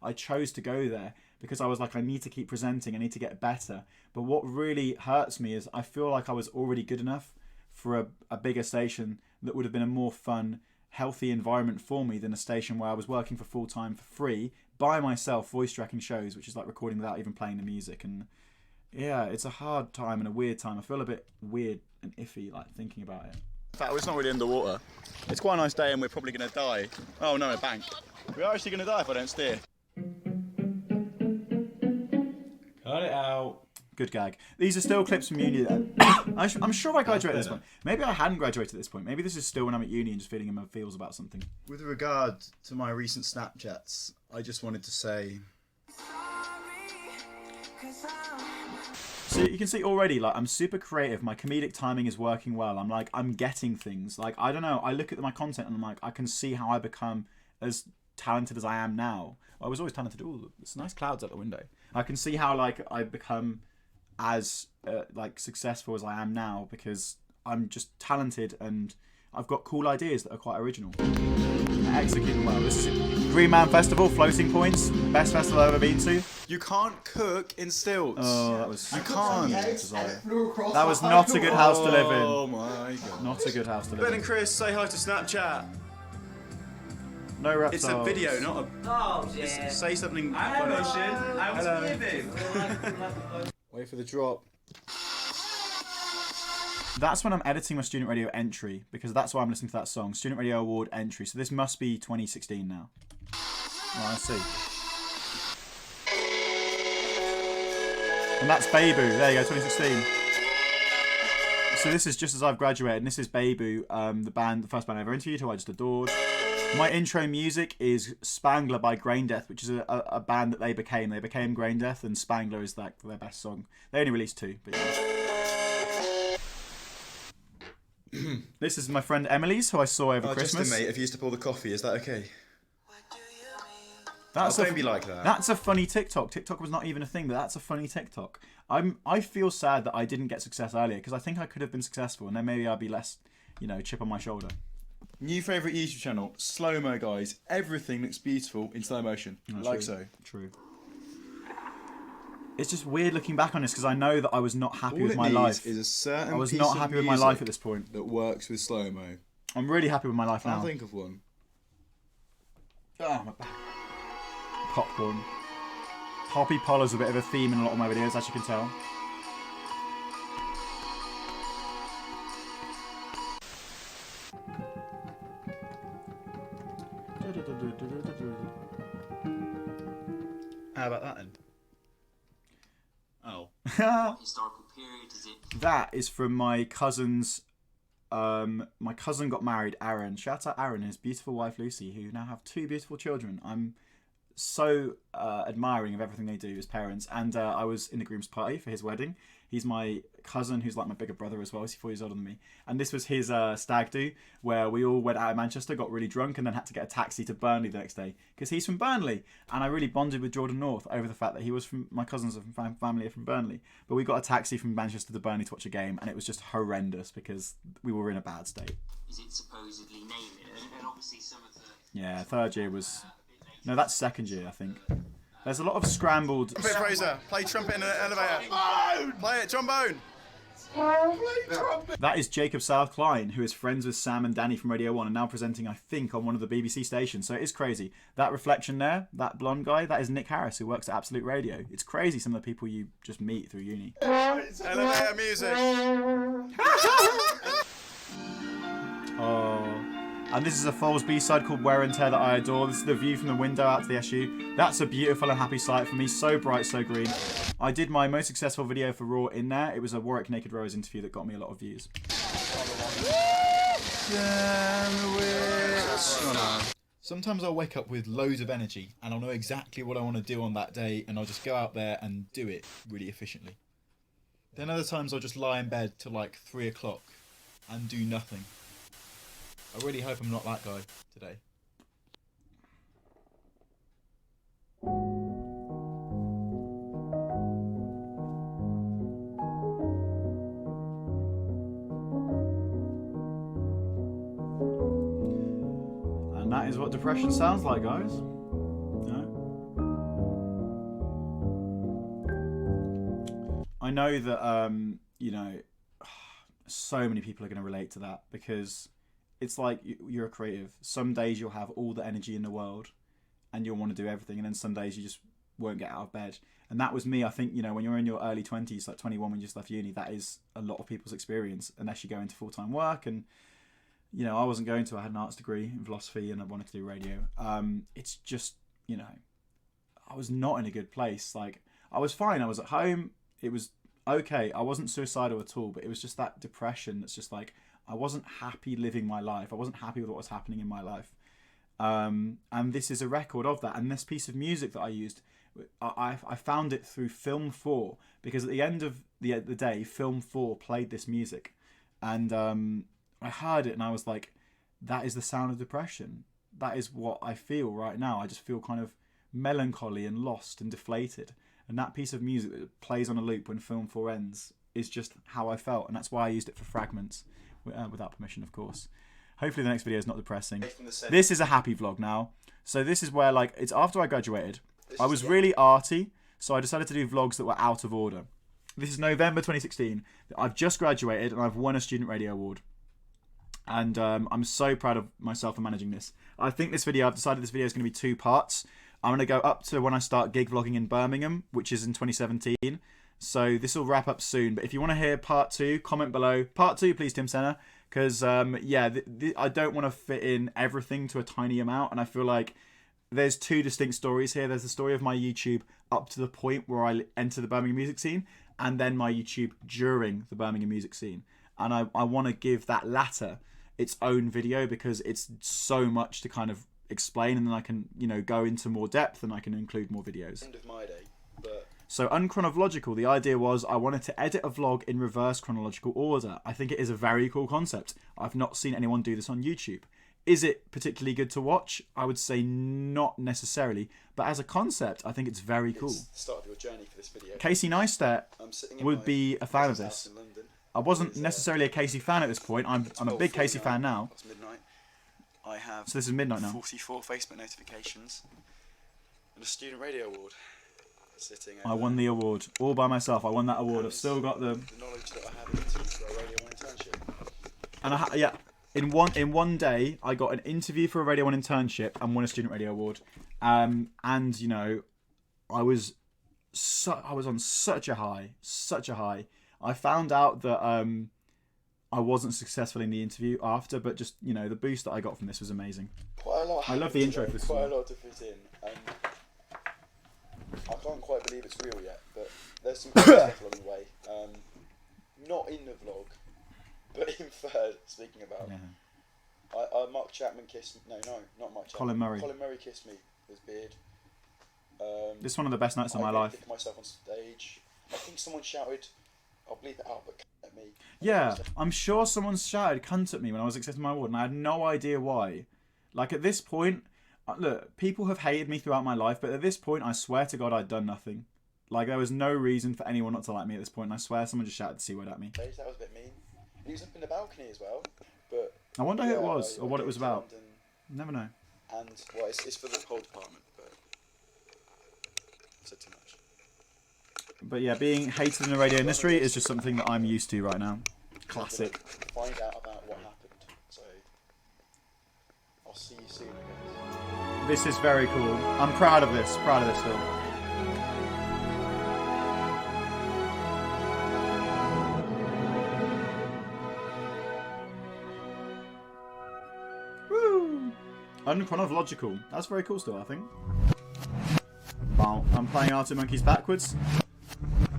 I chose to go there because I was like, I need to keep presenting. I need to get better. But what really hurts me is I feel like I was already good enough for a bigger station that would have been a more fun, healthy environment for me than a station where I was working for full time for free by myself, voice tracking shows, which is like recording without even playing the music. And yeah, it's a hard time and a weird time. I feel a bit weird and iffy like thinking about it. In fact, it's not really underwater. It's quite a nice day and we're probably going to die. Oh no, a bank. We are actually going to die if I don't steer. Cut it out. Good gag. These are still clips from uni then. I'm sure I graduated at this point. Maybe I hadn't graduated at this point. Maybe this is still when I'm at uni and just feeling in my feels about something. With regard to my recent Snapchats, I just wanted to say... So you can see already, like, I'm super creative. My comedic timing is working well. I'm getting things. Like, I don't know. I look at my content and I'm like, I can see how I become as talented as I am now. I was always talented. Ooh, there's nice clouds out the window. I can see how, like, I become as, like, successful as I am now because I'm just talented and I've got cool ideas that are quite original. Executing well. This is Green Man Festival, Floating Points, best festival I've ever been to. You can't cook in stilts. Oh, that was... You can't. That was not a good house to live in. Oh my god. Not a good house to live in. Ben and Chris, say hi to Snapchat. No reptiles. It's a video, not a... Oh, yeah. Say something funny. I was leaving. Wait for the drop. That's when I'm editing my Student Radio entry, because that's why I'm listening to that song. Student Radio Award entry. So this must be 2016 now. Oh, I see. And that's Beibu. There you go, 2016. So this is just as I've graduated, and this is Beibu, the first band I ever interviewed, who I just adored. My intro music is Spangler by Grain Death, which is a band that they became. They became Grain Death, and Spangler is like their best song. They only released 2, but yeah. This is my friend Emily's, who I saw over Christmas. Just a mate, if you used to pour the coffee, is that okay? Don't be like that. That's a funny TikTok. TikTok was not even a thing, but that's a funny TikTok. I feel sad that I didn't get success earlier, because I think I could have been successful, and then maybe I'd be less, chip on my shoulder. New favourite YouTube channel, slow-mo, guys. Everything looks beautiful in slow motion. Like so. True. It's just weird looking back on this because I know that I was not happy with my life. Is a certain I was not happy with my life at this point. That works with slow mo. I'm really happy with my life now. I'll think of one. Oh, my back. Popcorn. Hoppy Poller's a bit of a theme in a lot of my videos, as you can tell. How about that end? Oh. What historical period is it? That is from my cousin's. My cousin got married, Aaron. Shout out Aaron and his beautiful wife Lucy, who now have 2 beautiful children. I'm so admiring of everything they do as parents. And I was in the groom's party for his wedding. He's my cousin, who's like my bigger brother as well. He's 4 years older than me. And this was his stag do, where we all went out of Manchester, got really drunk, and then had to get a taxi to Burnley the next day because he's from Burnley. And I really bonded with Jordan North over the fact that he was from my cousins from family are from Burnley. But we got a taxi from Manchester to Burnley to watch a game, and it was just horrendous because we were in a bad state. Is it supposedly naming? And obviously some of the... Yeah, 3rd year was... No, that's 2nd year, I think. There's a lot of scrambled... Trumpet Fraser, play trumpet in an elevator. Play it, trombone. That is Jacob South Klein, who is friends with Sam and Danny from Radio 1 and now presenting, I think, on one of the BBC stations. So it is crazy. That reflection there, that blonde guy, that is Nick Harris, who works at Absolute Radio. It's crazy some of the people you just meet through uni. Elevator music. Oh... And this is a Foles B-side called Wear and Tear that I adore. This is the view from the window out to the SU. That's a beautiful and happy sight for me. So bright, so green. I did my most successful video for Raw in there. It was a Warwick Naked Rose interview that got me a lot of views. Sometimes I'll wake up with loads of energy and I'll know exactly what I want to do on that day and I'll just go out there and do it really efficiently. Then other times I'll just lie in bed till like 3 o'clock and do nothing. I really hope I'm not that guy today. And that is what depression sounds like, guys. No? I know that, you know, so many people are going to relate to that because it's like you're a creative. Some days you'll have all the energy in the world and you'll want to do everything, and then some days you just won't get out of bed. And that was me. I think, you know, when you're in your early 20s, like 21 when you just left uni, that is a lot of people's experience unless you go into full-time work. And, you know, I wasn't going to. I had an arts degree in philosophy and I wanted to do radio. It's just, you know, I was not in a good place. Like, I was fine. I was at home. It was okay. I wasn't suicidal at all, but it was just that depression that's just like, I wasn't happy living my life. I wasn't happy with what was happening in my life. And this is a record of that. And this piece of music that I used, I found it through Film 4, because at the end of the day, Film 4 played this music. And I heard it and I was like, that is the sound of depression. That is what I feel right now. I just feel kind of melancholy and lost and deflated. And that piece of music that plays on a loop when Film 4 ends is just how I felt. And that's why I used it for fragments. Without permission, of course. Hopefully the next video is not depressing. This is a happy vlog now. So this is where, like, it's after I graduated. I was really arty, so I decided to do vlogs that were out of order. This is November 2016. I've just graduated and I've won a Student Radio Award. And I'm so proud of myself for managing this. I think this video, I've decided this video is going to be 2 parts. I'm going to go up to when I start gig vlogging in Birmingham, which is in 2017. So this will wrap up soon. But if you want to hear part 2, comment below. Part 2, please, Tim Senna. Because, yeah, I don't want to fit in everything to a tiny amount. And I feel like there's 2 distinct stories here. There's the story of my YouTube up to the point where I enter the Birmingham music scene. And then my YouTube during the Birmingham music scene. And I want to give that latter its own video because it's so much to kind of explain. And then I can, you know, go into more depth and I can include more videos. End of my day, but... So unchronological, the idea was I wanted to edit a vlog in reverse chronological order. I think it is a very cool concept. I've not seen anyone do this on YouTube. Is it particularly good to watch? I would say not necessarily, but as a concept, I think it's very cool. It's the start of your journey for this video. Casey Neistat would be a fan of this. I wasn't necessarily a Casey fan at this point. I'm a big Casey fan now. It's midnight. I have so this is midnight now. 44 Facebook notifications and a Student Radio Award. I won the award all by myself. I won that award. I've still got the knowledge that I have into a Radio 1 internship. And yeah, in one day, I got an interview for a Radio 1 internship and won a Student Radio Award. And you know, I was on such a high. I found out that I wasn't successful in the interview after, but just, you know, the boost that I got from this was amazing. Quite a lot. I love the intro for this Quite one. a lot to fit in, and I can't quite believe it's real yet. But there's some cool stuff along the way. Not in the vlog, but in third. Speaking about, Mark Chapman kissed. No, not Mark Chapman. Colin Murray. Colin Murray kissed me with his beard. This is one of the best nights of my I life. picked myself on stage. I think someone shouted, "I'll bleep it out," but at me. Yeah, I'm sure someone shouted cunt at me when I was accepting my award, and I had no idea why. Like, at this point, look, people have hated me throughout my life, but at this point, I swear to God, I'd done nothing. Like, there was no reason for anyone not to like me at this point, and I swear someone just shouted the C-word at me. That was a bit mean. He was up in the balcony as well, but... I wonder who it was, or what it was about. Never know. And, well, it's for the whole department, but... I said too much. But yeah, being hated in the radio industry is just something that I'm used to right now. Classic. Find out about what happened, so... I'll see you soon, I guess. This is very cool. I'm proud of this still. Woo! Unchronological. That's very cool still, I think. Wow, I'm playing Arctic Monkeys backwards.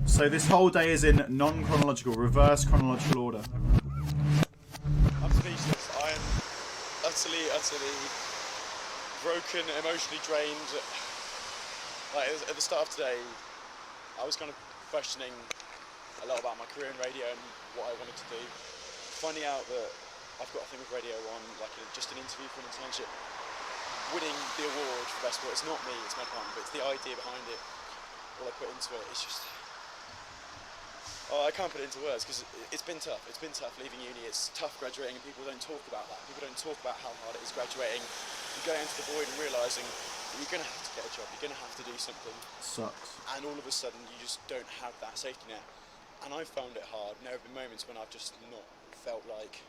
So this whole day is in non-chronological, reverse chronological order. I'm speechless. I am utterly broken, emotionally drained. Like, at the start of today, I was kind of questioning a lot about my career in radio and what I wanted to do. Finding out that I've got a thing with Radio 1, like just an interview for an internship, winning the award for best sport. It's not me, it's my partner, but it's the idea behind it, all I put into it. It's just... Oh, I can't put it into words because it's been tough. It's been tough leaving uni. It's tough graduating, and people don't talk about that. People don't talk about how hard it is graduating. You go into the void and realising that you're going to have to get a job. You're going to have to do something. Sucks. And all of a sudden, you just don't have that safety net. And I've found it hard. And there have been moments when I've just not felt like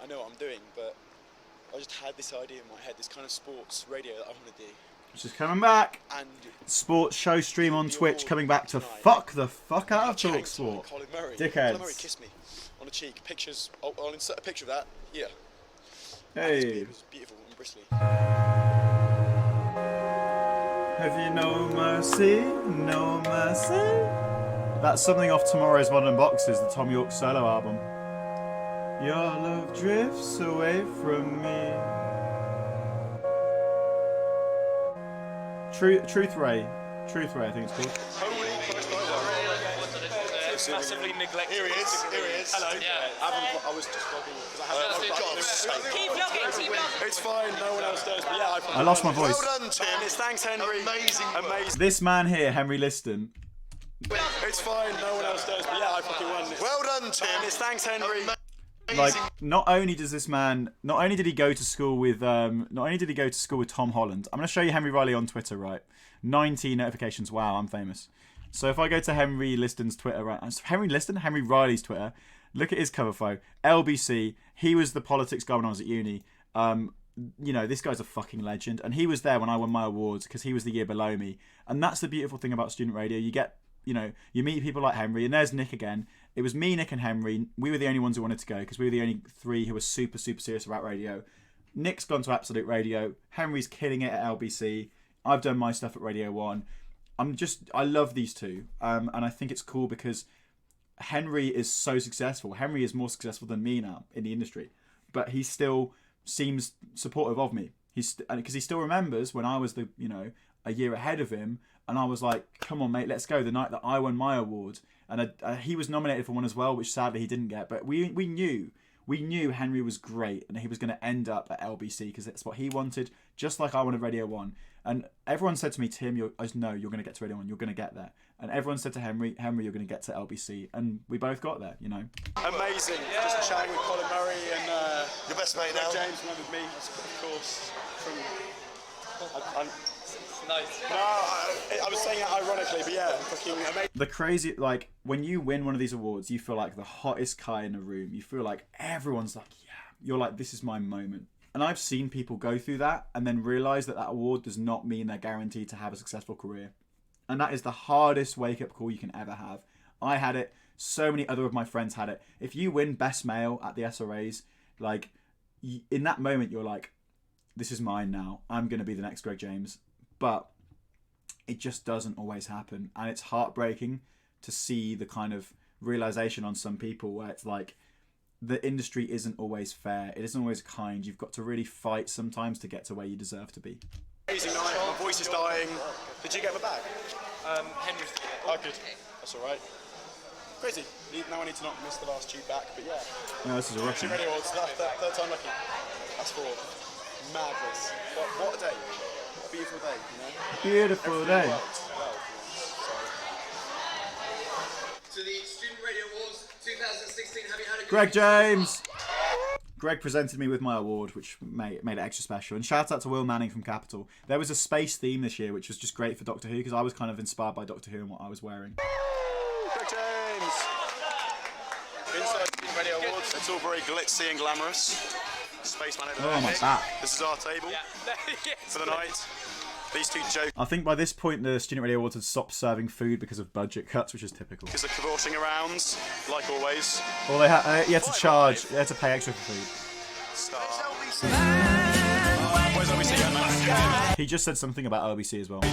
I know what I'm doing, but I just had this idea in my head, this kind of sports radio that I want to do. Which is coming back. And Sports show stream on Twitch coming back to fuck the fuck out of Talk Sport. Colin Murray. Dickheads. Colin Murray kissed me on the cheek. Pictures. I'll insert a picture of that here. Hey. It was beautiful and bristly. Have you no mercy? No mercy? That's something off Tomorrow's Modern Boxes, the Tom York solo album. Your love drifts away from me. Truth Ray, I think it's called. It's massively neglected. Here he is. Hello. Yeah. I was just vlogging because I haven't. Keep vlogging. It's fine. No one else does. But yeah, I lost my voice. Well done, Tim. Thanks, Henry. Amazing. This man here, Henry Liston. It's fine. No one else does. But yeah, I fucking won. Well done, Tim. Thanks, Henry. Like, not only did he go to school with Tom Holland. I'm going to show you Henry Riley on Twitter, right? 19 notifications. Wow, I'm famous. So if I go to Henry Liston's Twitter, right? Henry Riley's Twitter. Look at his cover photo. LBC. He was the politics guy when I was at uni. You know, this guy's a fucking legend, and he was there when I won my awards because he was the year below me. And that's the beautiful thing about student radio. You get, you know, you meet people like Henry, and there's Nick again. It was me, Nick, and Henry. We were the only ones who wanted to go because we were the only three who were super, super serious about radio. Nick's gone to Absolute Radio. Henry's killing it at LBC. I've done my stuff at Radio 1. I love these two. And I think it's cool because Henry is so successful. Henry is more successful than me now in the industry. But he still seems supportive of me. Because he still remembers when I was a year ahead of him. And I was like, come on, mate, let's go. The night that I won my award. And he was nominated for one as well, which sadly he didn't get. But we knew Henry was great and he was going to end up at LBC because that's what he wanted, just like I wanted Radio 1. And everyone said to me, Tim, you're going to get to Radio 1, you're going to get there. And everyone said to Henry, you're going to get to LBC. And we both got there, you know. Amazing. Just chatting with Colin Murray and your best mate now. James remembered me, of course. Nice. No, I was saying it ironically, but yeah, fucking amazing. The crazy, like, when you win one of these awards, you feel like the hottest guy in the room. You feel like everyone's like, yeah. You're like, this is my moment. And I've seen people go through that and then realise that award does not mean they're guaranteed to have a successful career. And that is the hardest wake-up call you can ever have. I had it. So many other of my friends had it. If you win Best Male at the SRAs, like, in that moment, you're like, this is mine now. I'm going to be the next Greg James. But it just doesn't always happen. And it's heartbreaking to see the kind of realization on some people where it's like, the industry isn't always fair. It isn't always kind. You've got to really fight sometimes to get to where you deserve to be. Amazing night. My voice is dying. Did you get my bag? Henry. Oh, good. That's all right. Crazy. Now I need to not miss the last tube back, but yeah. No, this is a rush. Student Radio Awards, third time lucky. That's for madness. What a day. What a beautiful day, you know? Beautiful day. To the Student Radio Awards 2016, have you had a good Greg James! Greg presented me with my award, which made it extra special. And shout out to Will Manning from Capital. There was a space theme this year, which was just great for Doctor Who, because I was kind of inspired by Doctor Who and what I was wearing. Greg James! Inside Student Radio Awards, it's all very glitzy and glamorous. Spaceman over Oh, my there. back. This is our table for the night. These two jokers I think by this point, the Student Radio Awards had stopped serving food because of budget cuts, which is typical. are cavorting around, like always. Well, you had to charge, you had to pay extra for food. Where's LBC? He just said something about LBC as well. He'd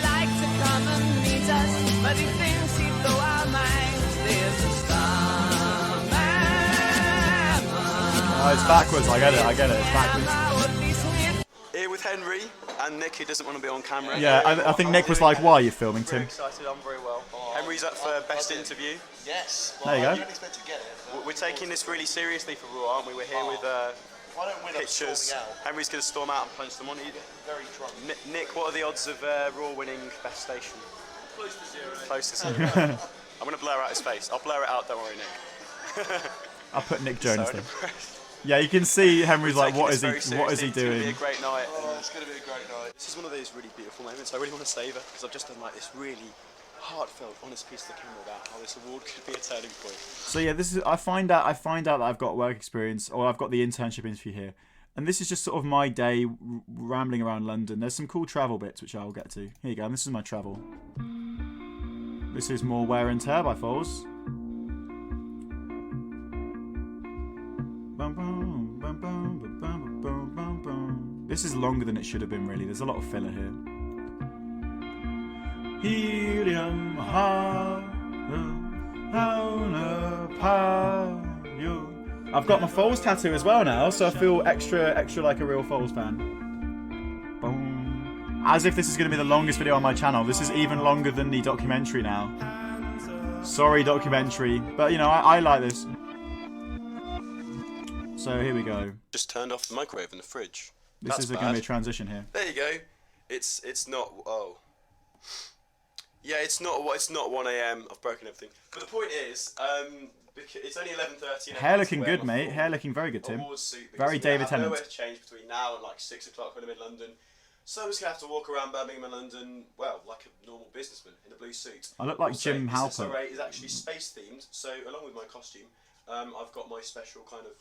like to come and meet us, but he thinks he'd blow our minds. There's a star man. Oh, it's backwards. I get it. It's backwards. Here with Henry and Nick, who doesn't want to be on camera. Yeah, I think Nick was like, why are you filming, Very Tim? excited, I'm very well. Henry's up for best interview. Yes. There you go. I didn't expect to get it. We're taking this really seriously for Raw, aren't we? We're here with If I don't win, I'm pictures. storming out. Henry's going to storm out and punch them on you. Very drunk. Nick, what are the odds of Raw winning best station? Close to zero. Close to zero. I'm going to blur out his face. I'll blur it out, don't worry, Nick. I'll put Nick Jones So there. impressed. Yeah, you can see Henry's like, Taking what this is he very doing? seriously. It's going to be a great night. It's going to be a great night. This is one of those really beautiful moments. I really want to savour because I've just done like this really heartfelt, honest piece to the camera about how this award could be a turning point. So yeah, this is I find out that I've got work experience, or I've got the internship interview here, and this is just sort of my day rambling around London. There's some cool travel bits which I'll get to. Here you go. And this is my travel. This is more wear and tear by Foles. This is longer than it should have been, really. There's a lot of filler here. Helium, I've got my Foles tattoo as well now, so I feel extra like a real Foles fan. Boom. As if this is going to be the longest video on my channel. This is even longer than the documentary now. Sorry, documentary, but you know, I like this. So here we go. Just turned off the microwave in the fridge. This is going to be a transition here. There you go. It's not. Oh. Yeah, it's not 1 a.m. I've broken everything. But the point is, it's only 11:30. Hair looking good, mate. Hair looking very good, Tim. Very David Tennant. Nowhere to change between now and like 6 o'clock when I'm in London. So I'm just gonna have to walk around Birmingham and London, well, like a normal businessman in a blue suit. I look like Also, Jim this Halpert. array is actually space themed. So along with my costume, I've got my special kind of.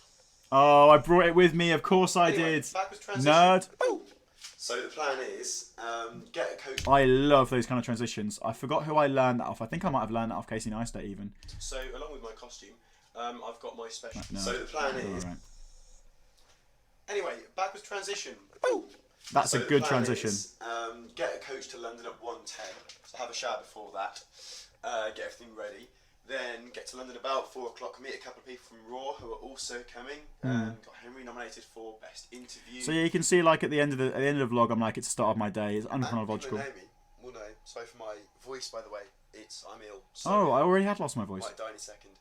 Oh, I brought it with me. Of course I did. Backwards transition. Nerd. So the plan is get a coach. I love those kind of transitions. I forgot who I learned that off. I think I might have learned that off Casey Neistat even. So along with my costume, I've got my special. No. So the plan is. Right. Anyway, backwards transition. That's So a the good plan transition. is, get a coach to London at 1:10. So have a shower before that. Get everything ready. Then get to London about 4 o'clock. Meet a couple of people from Raw who are also coming. Got Henry nominated for best interview. So yeah, you can see like at the end of the vlog, I'm like, it's the start of my day. It's unchronological. People who know me will know. Sorry for my voice, by the way. I'm ill. Oh, I already had lost my voice. Might die any second.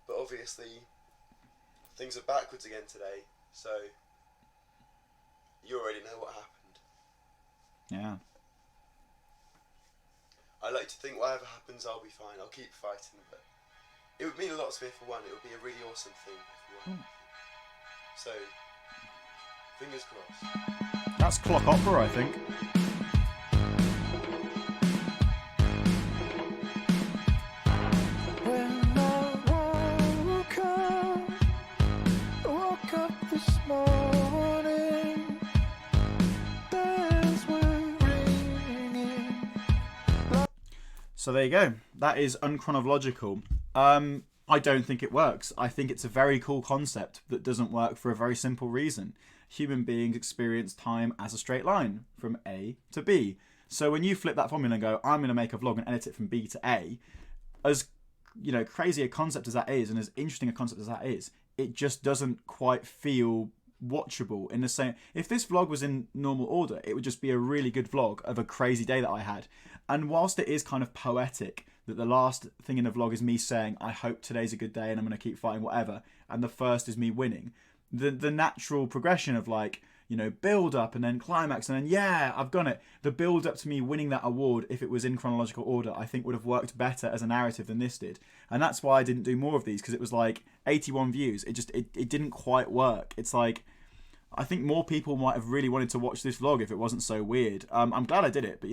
But obviously, things are backwards again today. So you already know what happened. Yeah. I like to think whatever happens, I'll be fine. I'll keep fighting, but it would mean a lot to me if I won. It would be a really awesome thing if we won. So, fingers crossed. That's clock opera, I think. When I woke up this morning, bells were ringing. So there you go. That is unchronological. I don't think it works. I think it's a very cool concept that doesn't work for a very simple reason. Human beings experience time as a straight line from A to B. So when you flip that formula and go, I'm going to make a vlog and edit it from B to A, as crazy a concept as that is, and as interesting a concept as that is, it just doesn't quite feel watchable in the same. If this vlog was in normal order, it would just be a really good vlog of a crazy day that I had. And whilst it is kind of poetic that the last thing in the vlog is me saying, I hope today's a good day and I'm going to keep fighting whatever, and the first is me winning, the natural progression of build up and then climax and then yeah, I've done it. The build up to me winning that award, if it was in chronological order, I think would have worked better as a narrative than this did. And that's why I didn't do more of these, because it was like 81 views. It didn't quite work. It's like, I think more people might have really wanted to watch this vlog if it wasn't so weird. I'm glad I did it, but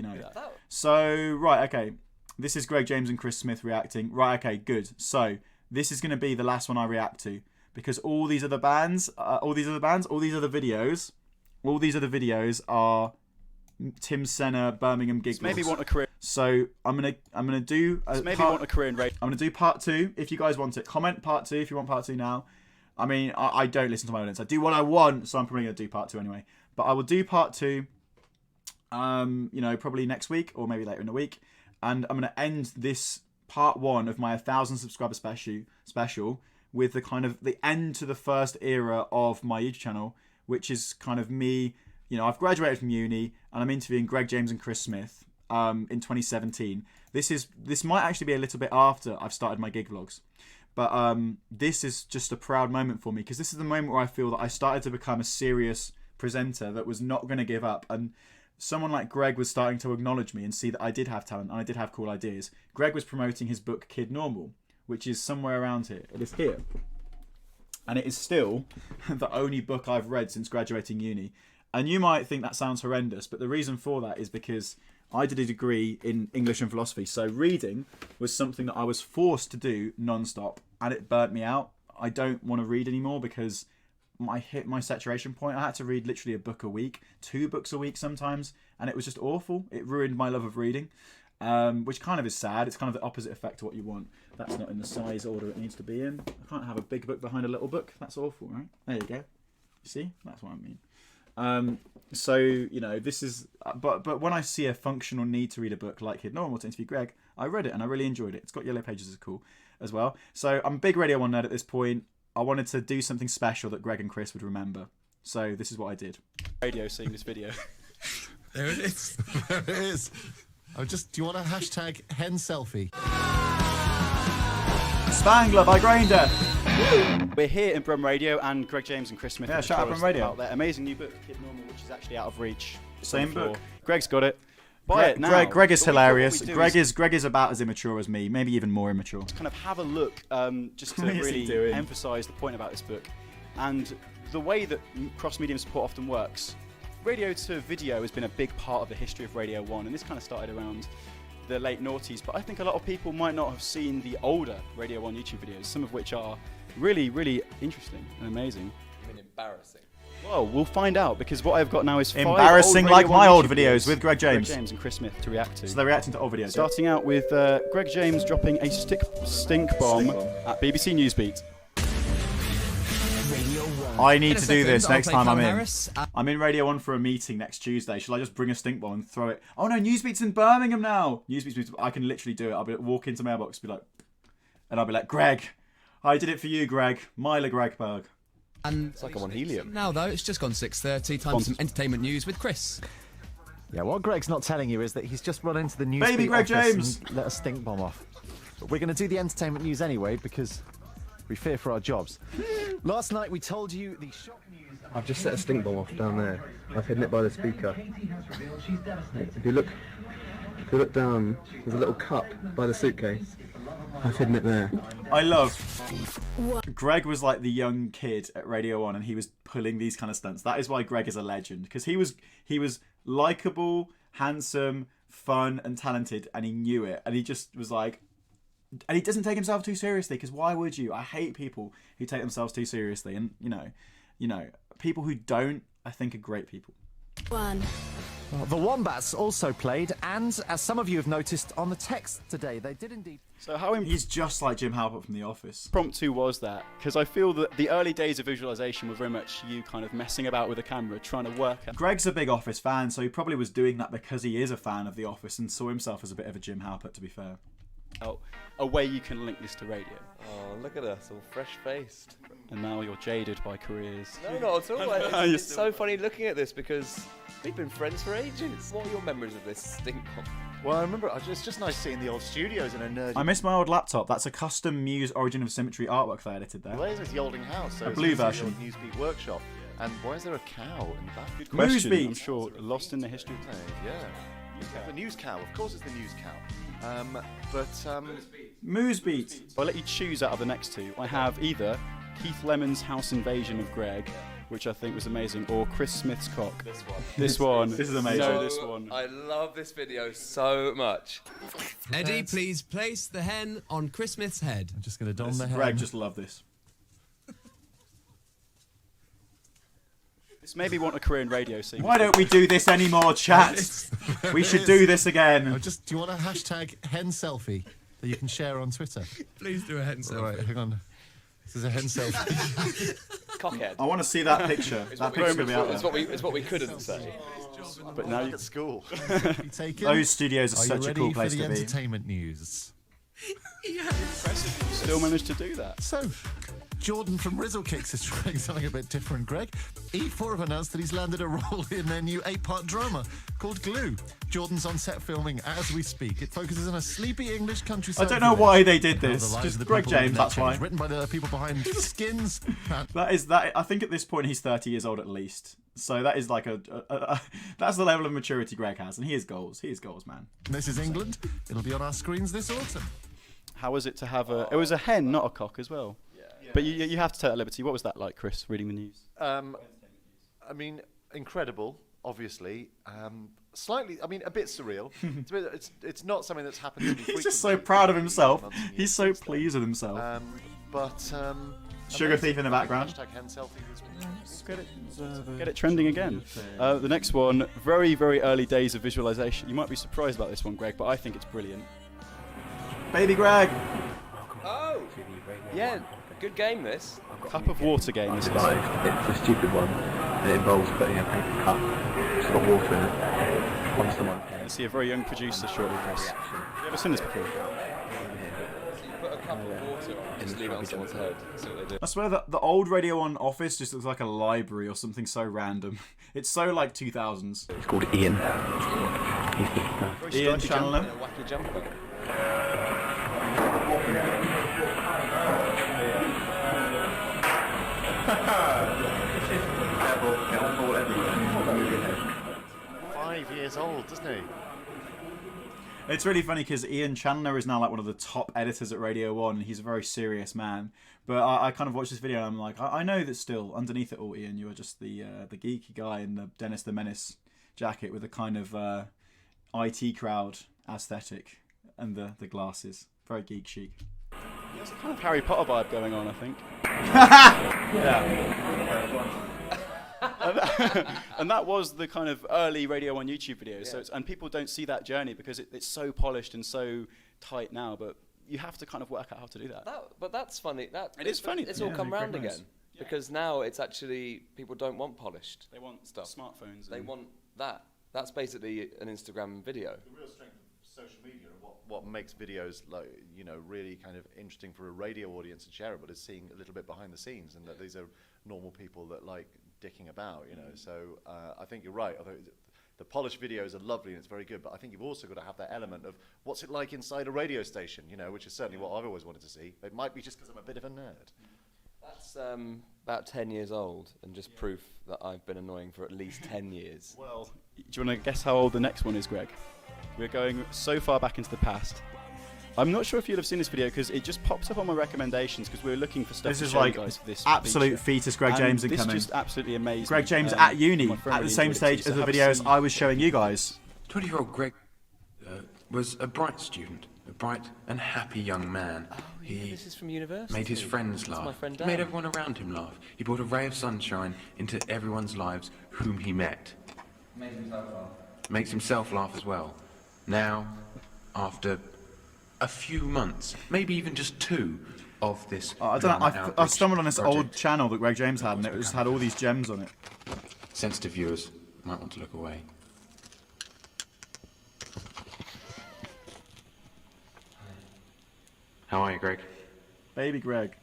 So, right, okay. This is Greg James and Chris Smith reacting. Right, okay, good. So, this is going to be the last one I react to, because all these other videos are Tim Senna Birmingham gig vlogs. Maybe want a career. So I'm gonna do. Want a career in radio. I'm gonna do part 2 if you guys want it. Comment part 2 if you want part 2 now. I mean, I don't listen to my audience. I do what I want, so I'm probably gonna do part 2 anyway. But I will do part 2. Probably next week or maybe later in the week, and I'm gonna end this part 1 of my 1,000 subscriber special with the end to the first era of my YouTube channel, which is kind of me. I've graduated from uni and I'm interviewing Greg James and Chris Smith in 2017. This might actually be a little bit after I've started my gig vlogs, but this is just a proud moment for me, because this is the moment where I feel that I started to become a serious presenter that was not going to give up, and someone like Greg was starting to acknowledge me and see that I did have talent and I did have cool ideas. Greg was promoting his book Kid Normal, which is somewhere around here. It is here. And it is still the only book I've read since graduating uni. And you might think that sounds horrendous, but the reason for that is because I did a degree in English and philosophy. So reading was something that I was forced to do non-stop, and it burnt me out. I don't want to read anymore because I hit my saturation point. I had to read literally a book a week, 2 books a week sometimes, and it was just awful. It ruined my love of reading, which kind of is sad. It's kind of the opposite effect to what you want. That's not in the size order it needs to be in. I can't have a big book behind a little book. That's awful, right? There you go. You see? That's what I mean. This is, but when I see a functional need to read a book like Kid Normal to interview Greg, I read it and I really enjoyed it. It's got yellow pages, is cool as well. So I'm a big Radio 1 nerd at this point. I wanted to do something special that Greg and Chris would remember. So this is what I did. Radio seeing this video. There it is. There it is. Do you want a hashtag hen selfie? Spangler by Grainder. We're here in Brum Radio, and Greg James and Chris Smith. Yeah, shout out Brum Radio. About their amazing new book, Kid Normal, which is actually out of reach. Same book. Greg's got it. Buy it now. Greg is hilarious. Greg is about as immature as me, maybe even more immature. Kind of have a look, just to really emphasise the point about this book, and the way that cross-medium support often works. Radio to video has been a big part of the history of Radio 1, and this kind of started around the late noughties, but I think a lot of people might not have seen the older Radio 1 YouTube videos, some of which are really, really interesting and amazing. I mean, embarrassing. Well, we'll find out, because what I've got now is 5 embarrassing old like my old YouTube videos with Greg James. Greg James and Chris Smith to react to. So they're reacting to old videos. Starting out with Greg James dropping a stink bomb at BBC Newsbeat. I need to do this next time I'm in. I'm in Radio 1 for a meeting next Tuesday. Shall I just bring a stink bomb and throw it? Oh no, Newsbeat's in Birmingham now. I can literally do it. I'll walk into mailbox, and I'll be like, Greg, I did it for you, Greg. Myla Gregberg. And it's like I'm on helium. Now though, it's just gone 6:30. Time for some entertainment news with Chris. Yeah, what Greg's not telling you is that he's just run into the news Baby Greg James and let a stink bomb off. But we're going to do the entertainment news anyway because we fear for our jobs. Last night we told you the shock news. I've just set a stink bomb off down there. I've hidden it by the speaker. If you look down, there's a little cup by the suitcase. I've hidden it there. I love. Greg was like the young kid at Radio 1, and he was pulling these kind of stunts. That is why Greg is a legend, because he was likable, handsome, fun, and talented, and he knew it. And he just was like, and he doesn't take himself too seriously, because why would you? I hate people who take themselves too seriously, and you know, people who don't, I think, are great people. The Wombats also played, and as some of you have noticed on the text today, they did indeed. So how he's just like Jim Halpert from The Office. Impromptu was that? Because I feel that the early days of visualization were very much you kind of messing about with a camera, trying to work out. Greg's a big Office fan, so he probably was doing that because he is a fan of The Office and saw himself as a bit of a Jim Halpert, to be fair. Oh, a way you can link this to radio. Oh, look at us, all fresh-faced. And now you're jaded by careers. No, not at all. It's so funny looking at this because we've been friends for ages. What are your memories of this stink bomb? Well, I remember it's just nice seeing the old studios in a nerdy. I miss my old laptop. That's a custom Muse Origin of Symmetry artwork that I edited there. Well, it's the Olding House, so a blue version. The Newsbeat workshop. And why is there a cow in the back? Good question. Newsbeat. I'm sure lost in the history. Yeah. The news cow. Of course, it's the news cow. Moosebeat. I'll let you choose out of the next two. I have either Keith Lemon's House Invasion of Greg, which I think was amazing, or Chris Smith's Cock. This one. This one. This is amazing. No, this one. I love this video so much. Eddie, please place the hen on Chris Smith's head. I'm just going to don the hen. Greg just loved this. This made me want a career in radio scene. Why don't we do this anymore, chat? We should do this again. Do you want a hashtag hen selfie that you can share on Twitter? Please do a hen selfie. All right, hang on. This is a hen selfie. Cockhead. I want to see that picture. That picture will be out there. It's what we couldn't say. But now you're at school. Those studios are such a cool place to be. Are you ready for the be. entertainment news? Impressive. You still managed to do that. So, Jordan from Rizzle Kicks is trying something a bit different, Greg. E4 have announced that he's landed a role in their new 8-part drama called Glue. Jordan's on set filming as we speak. It focuses on a sleepy English countryside. I don't know why they did this. Just Greg James, that's why. Written by the people behind Skins. That. I think at this point he's 30 years old at least. So that is like that's the level of maturity Greg has, and he has goals. He has goals, man. This is England. It'll be on our screens this autumn. How was it to have a... It was a hen, not a cock as well. But you have to take that liberty. What was that like, Chris, reading the news? I mean, incredible, obviously. Slightly, I mean, a bit surreal. It's not something that's happened to me frequently. He's just so proud of himself. He's so pleased with himself. Sugar thief in the background. Hashtag hen selfie. Get it trending again. The next one, very, very early days of visualization. You might be surprised about this one, Greg, but I think it's brilliant. Baby Greg. Oh, yeah. Good game, this. Cup of water game, this is. It's a stupid one. It involves putting a paper cup, it's got water in it, on someone. I see a very young producer shortly, Chris. Have you ever seen this before? Put a cup of water on, just leave it on someone's head. That's what they do. I swear that the old Radio 1 office just looks like a library or something so random. It's so like 2000s. It's called Ian. Ian Chandler. Wacky jumper. Years old, doesn't he? It's really funny because Ian Chandler is now like one of the top editors at Radio 1 and he's a very serious man. But I kind of watched this video and I'm like, I know that still, underneath it all, Ian, you are just the geeky guy in the Dennis the Menace jacket with a kind of IT crowd aesthetic and the glasses. Very geek chic. There's a kind of Harry Potter vibe going on, I think. Yeah. And that was the kind of early Radio 1 YouTube video. So and people don't see that journey because it's so polished and so tight now. But you have to kind of work out how to do that. But that's funny. It is funny. It's all come round again because now it's actually people don't want polished. They want stuff. Smartphones. They want that. That's basically an Instagram video. The real strength of social media and what makes videos really kind of interesting for a radio audience and shareable is seeing a little bit behind the scenes and that these are normal people that like dicking about, So I think you're right. Although the polished videos are lovely and it's very good, but I think you've also got to have that element of what's it like inside a radio station, which is certainly what I've always wanted to see. It might be just because I'm a bit of a nerd. That's about 10 years old and just proof that I've been annoying for at least 10 years. Well, do you want to guess how old the next one is, Greg? We're going so far back into the past. I'm not sure if you'll have seen this video because it just pops up on my recommendations because we were looking for stuff this to is show like you guys for this absolute feature. fetus Greg James incoming. This just absolutely amazing. Greg James at uni at the really same enjoyed it stage too, as so the have a videos see. I was showing you guys. 20-year-old Greg was a bright student, a bright and happy young man. This is from university. Made his friends That's laugh. my friend He made Dan. everyone around him laugh. He brought a ray of sunshine into everyone's lives whom he met. Made himself laugh. makes himself laugh as well. Now, after a few months, maybe even just 2, of this. I don't know. I stumbled on this old channel that Greg James had, and it just had all these gems on it. Sensitive viewers might want to look away. How are you, Greg? Baby Greg.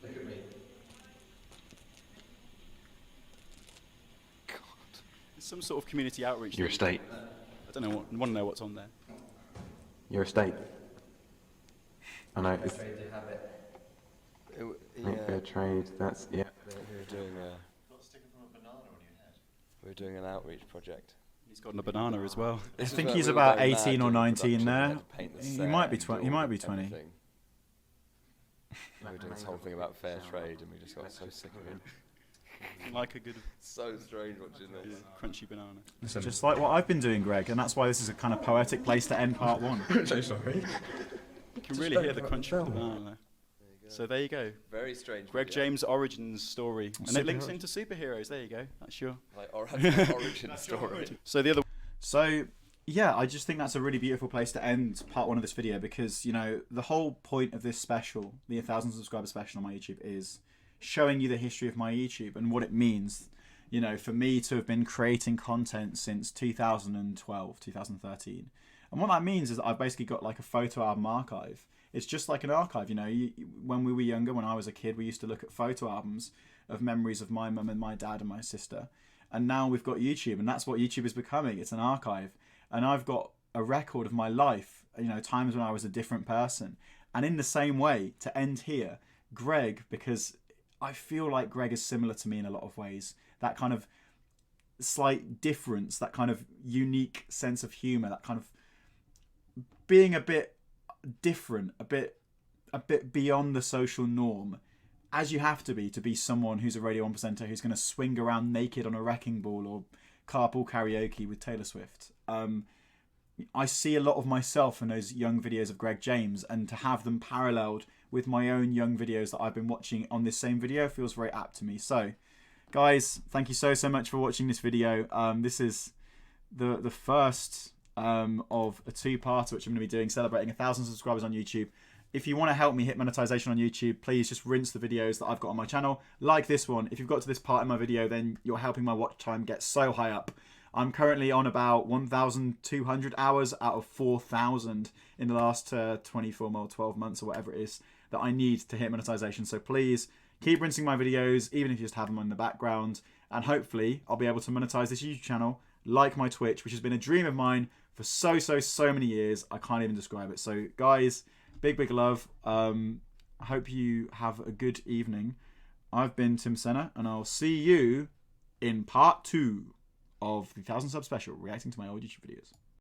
Look at me. God. It's some sort of community outreach. Your estate. I don't know. I want to know what's on there. Your estate. I know. It's Trade to have it. make fair trade. That's yeah. We were doing we were doing an outreach project. He's got a banana as well. I think he's about 18 or 19 there. He might be 20. He might be 20. We were doing this whole thing about fair trade, and we just got so sick of it. Like a good. So strange watching this. Crunchy banana. It's just like what I've been doing, Greg, and that's why this is a kind of poetic place to end part 1. So sorry. You can really hear the crunch of the banana there. So there you go. Very strange. Greg video. James' origin story, and it links into superheroes. There you go. That's your like origin story. So the other. So yeah, I just think that's a really beautiful place to end part 1 of this video, because you know the whole point of this special, the 1,000 subscriber special on my YouTube, is showing you the history of my YouTube and what it means. You know, for me to have been creating content since 2012, 2013. And what that means is that I've basically got like a photo album archive. It's just like an archive, you know. When we were younger, when I was a kid, we used to look at photo albums of memories of my mum and my dad and my sister. And now we've got YouTube, and that's what YouTube is becoming. It's an archive. And I've got a record of my life, you know, times when I was a different person. And in the same way, to end here, Greg, because I feel like Greg is similar to me in a lot of ways. That kind of slight difference, that kind of unique sense of humour, that kind of being a bit different, a bit beyond the social norm, as you have to be someone who's a Radio 1 presenter who's going to swing around naked on a wrecking ball or carpool karaoke with Taylor Swift. I see a lot of myself in those young videos of Greg James, and to have them paralleled with my own young videos that I've been watching on this same video feels very apt to me. So guys, thank you so much for watching this video. This is the first of a 2-parter which I'm going to be doing, celebrating 1,000 subscribers on YouTube. If you want to help me hit monetization on YouTube, please just rinse the videos that I've got on my channel, like this one. If you've got to this part in my video, then you're helping my watch time get so high up. I'm currently on about 1,200 hours out of 4,000 in the last 24 or 12 months or whatever it is that I need to hit monetization. So please keep rinsing my videos, even if you just have them in the background, and hopefully I'll be able to monetize this YouTube channel like my Twitch, which has been a dream of mine for so many years. I can't even describe it. So guys, big love. I hope you have a good evening. I've been Tim Senna, and I'll see you in part 2 of the 1,000 sub special, reacting to my old YouTube videos.